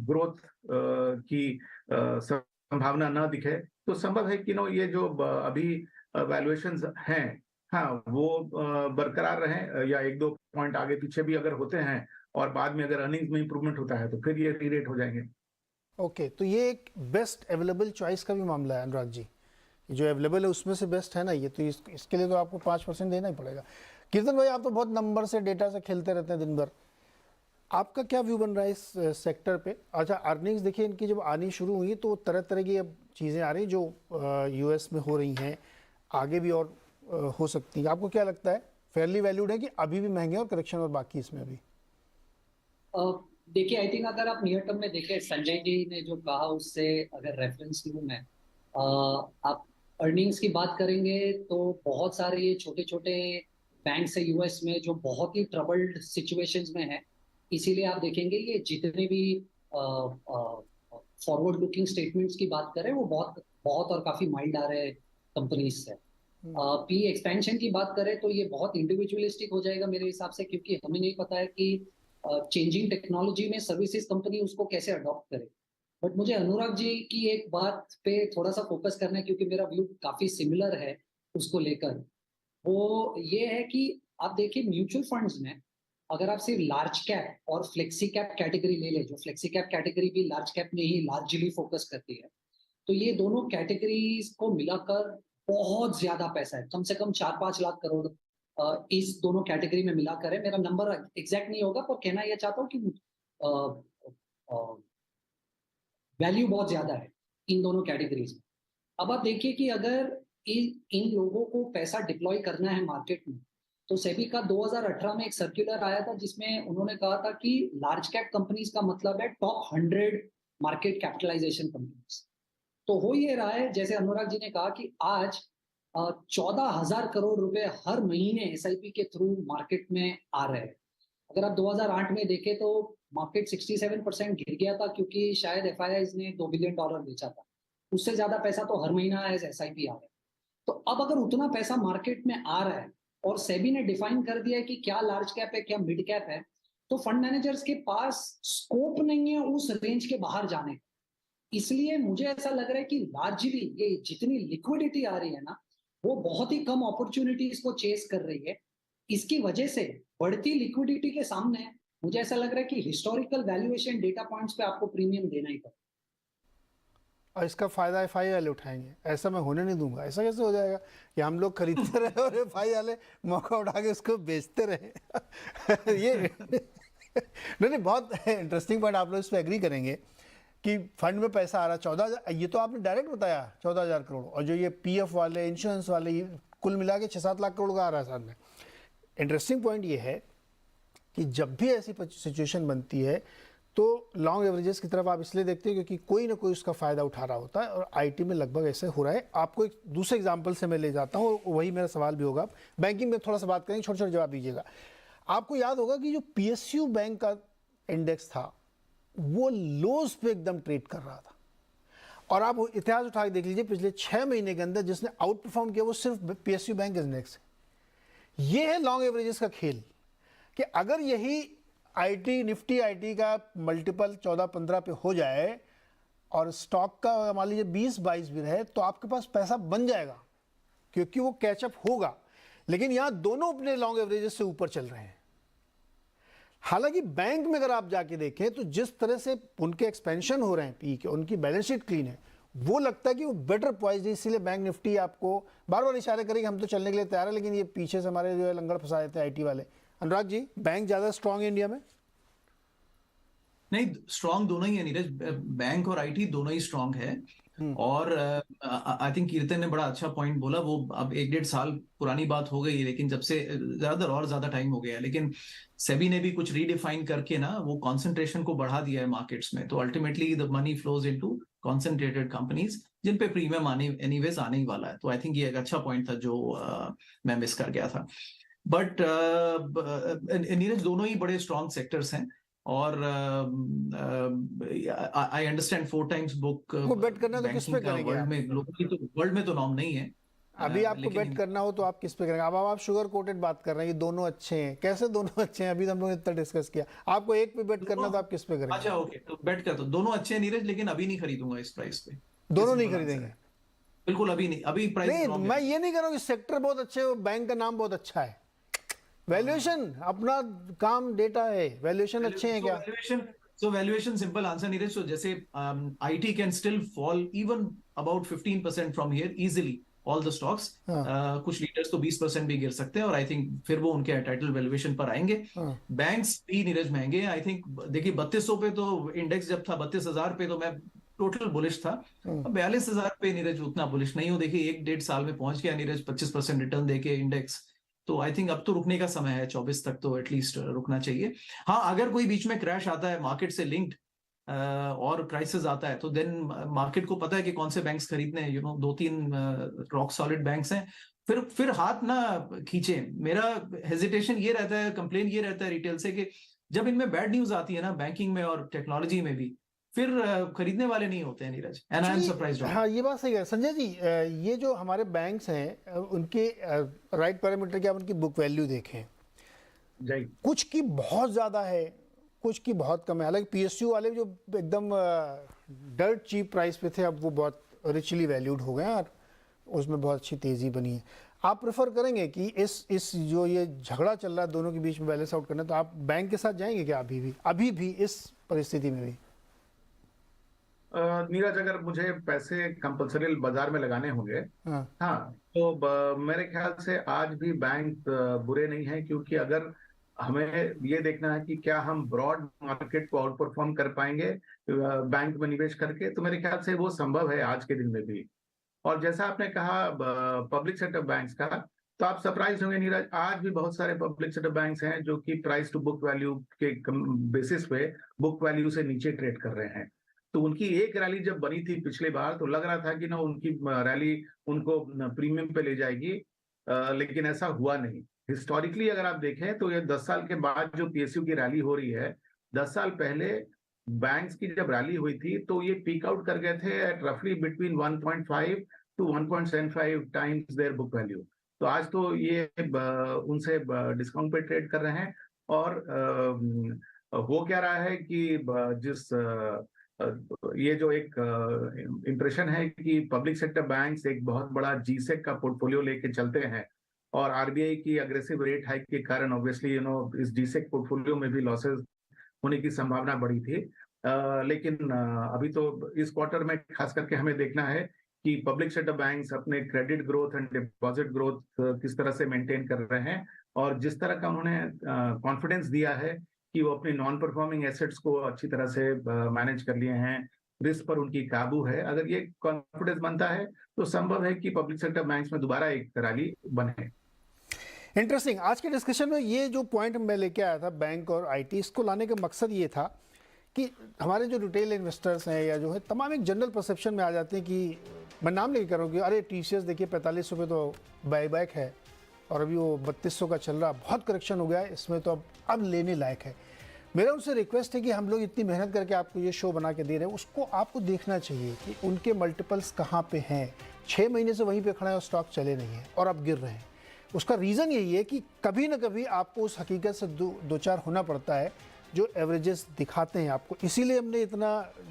ग्रोथ की संभावना ना दिखे, तो संभव है कि ये जो अभी वैल्यूएशंस हैं वो बरकरार रहें या 1-2 पॉइंट आगे पीछे भी अगर होते हैं और बाद में अगर अर्निंग्स में इंप्रूवमेंट होता है तो फिर ये रीरेट हो जाएंगे। ओके, तो ये एक बेस्ट अवेलेबल चॉइस का भी मामला है अनुराग जी, जो अवेलेबल है उसमें से बेस्ट है ना ये, तो इसके लिए तो आपको 5% देना ही पड़ेगा। कीर्तन भाई, आप तो बहुत नंबर से, डेटा से खेलते रहते हैं दिन भर, आपका क्या व्यू बन रहा है इस सेक्टर पे? अच्छा, अर्निंग्स देखिए इनकी जब आनी शुरू हुई तो तरह तरह की अब चीज़ें आ रही जो यूएस में हो रही हैं, आगे भी और हो सकती है। आपको क्या लगता है, फेयरली वैल्यूड है कि अभी भी महंगे और करेक्शन और बाकी इसमें अभी? देखिए, आई थिंक अगर आप नियर टर्म में देखें, संजय जी ने जो कहा उससे अगर रेफरेंस लूँ मैं, आप अर्निंग्स की बात करेंगे तो बहुत सारे ये छोटे छोटे बैंक्स है यूएस में जो बहुत ही ट्रबल्ड सिचुएशंस में है। इसीलिए आप देखेंगे ये जितने भी फॉरवर्ड लुकिंग स्टेटमेंट्स की बात करें वो बहुत और काफी माइल्ड आ रहे कंपनीज से। पी एक्सपेंशन की बात करें तो ये बहुत इंडिविजुअलिस्टिक हो जाएगा मेरे हिसाब से, क्योंकि हमें नहीं पता है कि चेंजिंग टेक्नोलॉजी में सर्विसेज कंपनी उसको कैसे अडॉप्ट करे। बट मुझे अनुराग जी की एक बात पे थोड़ा सा फोकस करना है, क्योंकि मेरा व्यू काफी सिमिलर है उसको लेकर। वो ये है कि आप देखिए म्यूचुअल फंड्स में अगर आप सिर्फ लार्ज कैप और फ्लेक्सी कैप कैटेगरी ले ले, जो फ्लेक्सी कैप कैटेगरी भी लार्ज कैप में ही लार्जली फोकस करती है, तो ये दोनों कैटेगरीज को मिलाकर बहुत ज्यादा पैसा है, कम से कम 4-5 लाख करोड़ इस दोनों कैटेगरी में मिलाकर है। मेरा नंबर एग्जैक्ट नहीं होगा, पर कहना यह चाहता हूँ कि वैल्यू बहुत ज्यादा है इन दोनों कैटेगरीज में। अब आप देखिए कि अगर इन लोगों को पैसा डिप्लॉय करना है मार्केट में, तो सेबी का 2018 में एक सर्कुलर आया था जिसमें उन्होंने कहा था कि लार्ज कैप कंपनीज का मतलब है टॉप 100 मार्केट कैपिटलाइजेशन कंपनीज। तो हो ये रहा है, जैसे अनुराग जी ने कहा कि आज 14,000 करोड़ रुपए हर महीने एसआईपी के थ्रू मार्केट में आ रहे हैं। अगर आप 2008 में देखें तो मार्केट 67% गिर गया था, क्योंकि शायद एफआईआईज ने $2 बिलियन बेचा था। उससे ज्यादा पैसा तो हर महीना एज SIP आ रहा है। तो अब अगर उतना पैसा मार्केट में आ रहा है और सेबी ने डिफाइन कर दिया है कि क्या लार्ज कैप है क्या मिड कैप है, तो फंड मैनेजर्स के पास स्कोप नहीं है उस रेंज के बाहर जाने का। इसलिए मुझे ऐसा लग रहा है कि लार्जली ये जितनी लिक्विडिटी आ रही है ना, वो बहुत ही कम अपॉर्चुनिटीज को चेस कर रही है। इसकी वजह से बढ़ती लिक्विडिटी के सामने मुझे ऐसा लग रहा है कि हिस्टोरिकल वैल्यूएशन डेटा पॉइंट्स पे आपको प्रीमियम देना ही पड़ेगा। और इसका फायदा एफआई वाले उठाएंगे, ऐसा मैं होने नहीं दूंगा। ऐसा कैसे हो जाएगा कि हम लोग खरीदते रहे और एफआई वाले मौका उठा के उसको बेचते रहे। ये नहीं, बहुत इंटरेस्टिंग पॉइंट। आप लोग इस पर एग्री करेंगे कि फंड में पैसा आ रहा है 14,000, ये तो आपने डायरेक्ट बताया 14,000 करोड़, और जो ये पीएफ वाले, इंश्योरेंस वाले, ये कुल मिला के 6-7 लाख करोड़ का आ रहा है साल में। इंटरेस्टिंग पॉइंट ये है कि जब भी ऐसी सिचुएशन बनती है तो लॉन्ग एवरेजेस की तरफ आप इसलिए देखते हैं क्योंकि कोई ना कोई उसका फ़ायदा उठा रहा होता है, और आईटी में लगभग ऐसे हो रहा है। आपको एक दूसरे एग्जांपल से मैं ले जाता हूँ, वही मेरा सवाल भी होगा। बैंकिंग में थोड़ा सा बात करेंगे, छोटे छोटे जवाब दीजिएगा। आपको याद होगा कि जो PSU बैंक का इंडेक्स था वो लोज पे एकदम ट्रेड कर रहा था, और आप इतिहास उठा के देख लीजिए पिछले 6 महीने के अंदर जिसने आउट परफॉर्म किया वो सिर्फ PSU बैंक इंडेक्स है। ये है लॉन्ग एवरेजेस का खेल, कि अगर यही निफ्टी आईटी का मल्टीपल 14-15 पे हो जाए और स्टॉक का मान लीजिए 20-22 भी रहे, तो आपके पास पैसा बन जाएगा क्योंकि वो कैचअप होगा। लेकिन यहां दोनों अपने लॉन्ग एवरेजेस से ऊपर चल रहे हैं। हालांकि बैंक में अगर आप जाके देखें तो जिस तरह से उनके एक्सपेंशन हो रहे हैं पी के, उनकी बैलेंस शीट क्लीन है, वो लगता है कि वो बेटर पॉइज्ड है। इसीलिए बैंक निफ्टी आपको बार बार इशारे करेगी हम तो चलने के लिए तैयार है, लेकिन ये पीछे से हमारे जो है लंगड़ फंसा देते हैं आईटी वाले। अनुराग जी, बैंक ज्यादा स्ट्रांग है इंडिया में? नहीं, स्ट्रांग दोनों ही है नीरज, बैंक और आईटी दोनों ही स्ट्रांग है। और आई थिंक कीर्तन ने बड़ा अच्छा पॉइंट बोला। वो अब 1-1.5 साल पुरानी बात हो गई है, लेकिन जब से ज्यादा टाइम हो गया है, लेकिन सेबी ने भी कुछ रीडिफाइन करके ना वो कॉन्सेंट्रेशन को बढ़ा दिया है मार्केट्स में। तो ultimately the money flows into concentrated companies जिन पे प्रीमियम एनीवेज आने ही वाला है। तो आई थिंक ये एक अच्छा पॉइंट था जो मैं मिस कर गया था। बट नीरज, दोनों ही बड़े स्ट्रॉन्ग सेक्टर्स हैं, और आई अंडरस्टैंड 4 times बुक वो बेट करना तो किस पे करेंगे? वर्ल्ड में तो नॉर्म नहीं है। अभी आपको बेट करना हो तो आप किस पे करेंगे? अब आप शुगर कोटेड बात कर रहे हैं, ये दोनों अच्छे हैं। कैसे दोनों अच्छे हैं? अभी हम लोग इतना डिस्कस किया। आपको एक पे बेट करना तो आप किस पे करेंगे? अच्छा, ओके, तो बेट कर, तो दोनों अच्छे हैं नीरज, लेकिन अभी नहीं खरीदूंगा इस प्राइस पे। दोनों नहीं खरीदेंगे? बिल्कुल अभी नहीं, अभी प्राइस नहीं, मैं ये नहीं कह रहा हूँ कि सेक्टर बहुत अच्छे है, बैंक का नाम बहुत अच्छा है। वैल्यूएशन अपना काम, डेटा है, वैल्यूएशन अच्छे हैं क्या? Valuation simple answer Neeraj. So जैसे IT can still fall even about 15% from here easily, all the stocks. कुछ लीडर्स तो 20% भी गिर सकते हैं, और आई थिंक फिर वो उनके टाइटल वैल्यूएशन पर आएंगे। बैंक्स भी नीरज महंगे हैं। आई थिंक देखिए 3200 पे तो इंडेक्स जब था, 32,000 पे तो मैं टोटल बुलिश था। 42,000 पे नीरज उतना बुलिश नहीं हो। देखिए 1-1.5 साल में पहुंच गया नीरज 25% रिटर्न देके इंडेक्स। तो आई थिंक अब तो रुकने का समय है, 24 तक तो एटलीस्ट रुकना चाहिए। हाँ, अगर कोई बीच में क्रैश आता है मार्केट से लिंक्ड और क्राइसिस आता है, तो देन मार्केट को पता है कि कौन से बैंक्स खरीदने हैं। 2-3 रॉक सॉलिड बैंक्स हैं, फिर हाथ ना खींचे। मेरा हेजिटेशन ये रहता है, कंप्लेन ये रहता है रिटेल से कि जब इनमें बैड न्यूज आती है ना, बैंकिंग में और टेक्नोलॉजी में भी, फिर खरीदने वाले नहीं होते हैं Neeraj. And I am surprised. हाँ, ये बात सही है संजय जी। ये जो हमारे बैंक्स हैं उनके राइट पैरामीटर क्या, उनकी बुक वैल्यू देखें, कुछ की बहुत ज्यादा है, कुछ की बहुत कम है। हालांकि PSU वाले जो एकदम डर्ट चीप प्राइस पे थे, अब वो बहुत रिचली वैल्यूड हो गए हैं और उसमें बहुत अच्छी तेजी बनी है। आप प्रेफर करेंगे कि इस जो ये झगड़ा चल रहा है दोनों के बीच में बैलेंस आउट करना, तो आप बैंक के साथ जाएंगे क्या अभी भी इस परिस्थिति में भी? नीरज, अगर मुझे पैसे कंपल्सरी बाजार में लगाने होंगे, हाँ, तो मेरे ख्याल से आज भी बैंक बुरे नहीं है, क्योंकि अगर हमें ये देखना है कि क्या हम ब्रॉड मार्केट को आउट परफॉर्म कर पाएंगे बैंक में निवेश करके, तो मेरे ख्याल से वो संभव है आज के दिन में भी। और जैसा आपने कहा पब्लिक सेक्टर बैंक्स का, तो आप सरप्राइज होंगे नीरज, आज भी बहुत सारे पब्लिक सेक्टर बैंक्स हैं जो कि प्राइस टू बुक वैल्यू के बेसिस पे बुक वैल्यू से नीचे ट्रेड कर रहे हैं। तो उनकी एक रैली जब बनी थी पिछली बार, तो लग रहा था कि ना उनकी रैली उनको प्रीमियम पे ले जाएगी, लेकिन ऐसा हुआ नहीं। हिस्टोरिकली अगर आप देखें तो ये 10 साल के बाद जो PSU की रैली हो रही है, 10 साल पहले बैंक्स की जब रैली हुई थी तो ये पीक आउट कर गए थे एट रफली between 1.5 to 1.75 times their book value. तो आज तो ये उनसे डिस्काउंट पे ट्रेड कर रहे हैं। और हो क्या रहा है कि जिस ये जो एक इम्प्रेशन है कि पब्लिक सेक्टर बैंक्स एक बहुत बड़ा जीसेक का पोर्टफोलियो लेके चलते हैं और आरबीआई की अग्रेसिव रेट हाइक के कारण ऑब्वियसली इस जीसेक पोर्टफोलियो में भी लॉसेस होने की संभावना बढ़ी थी। लेकिन अभी तो इस क्वार्टर में खास करके हमें देखना है कि पब्लिक सेक्टर बैंक्स अपने credit growth and deposit growth किस तरह से मेंटेन कर रहे हैं, और जिस तरह का उन्होंने कॉन्फिडेंस दिया है कि वो अपनी नॉन परफॉर्मिंग एसेट्स को अच्छी तरह से मैनेज कर लिए हैं, रिस्क पर उनकी काबू है। अगर ये कॉन्फिडेंस बनता है तो संभव है कि पब्लिक सेक्टर बैंक्स में दोबारा एक रैली बने। इंटरेस्टिंग। आज के डिस्कशन में ये जो पॉइंट मैं लेके आया था बैंक और आईटी, इसको लाने का मकसद ये था कि हमारे जो रिटेल इन्वेस्टर्स हैं या जो है तमाम एक जनरल परसेप्शन में आ जाते हैं कि मैं नाम लेके कह रहा हूँ कि अरे टीसीएस देखिए 45 रुपये तो बाईबैक है और अभी वो 3200 का चल रहा, बहुत करेक्शन हो गया है इसमें, तो अब लेने लायक है। मेरा उनसे रिक्वेस्ट है कि हम लोग इतनी मेहनत करके आपको ये शो बना के दे रहे हैं, उसको आपको देखना चाहिए कि उनके मल्टीपल्स कहाँ पे हैं। 6 महीने से वहीं पे खड़ा है और स्टॉक चले नहीं है और अब गिर रहे हैं। उसका रीज़न यही है कि कभी ना कभी आपको उस हकीकत से दो चार होना पड़ता है जो एवरेजेस दिखाते हैं आपको। इसीलिए हमने इतना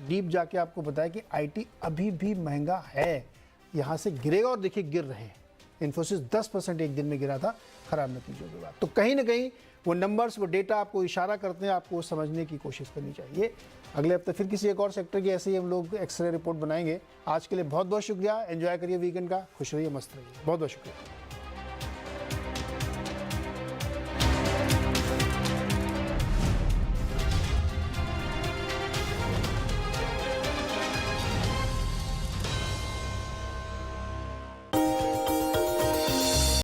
डीप जाके आपको बताया कि आईटी अभी भी महंगा है, यहाँ से गिरेगा और देखिए गिर रहे हैं। इन्फोसिस 10% एक दिन में गिरा था खराब नतीजों के बाद। तो कहीं ना कहीं वो नंबर्स, वो डेटा आपको इशारा करते हैं, आपको समझने की कोशिश करनी चाहिए। अगले हफ्ते फिर किसी एक और सेक्टर की ऐसे ही हम लोग एक्सरे रिपोर्ट बनाएंगे। आज के लिए बहुत बहुत शुक्रिया। एंजॉय करिए वीकेंड का, खुश रहिए, मस्त रहिए। बहुत बहुत शुक्रिया।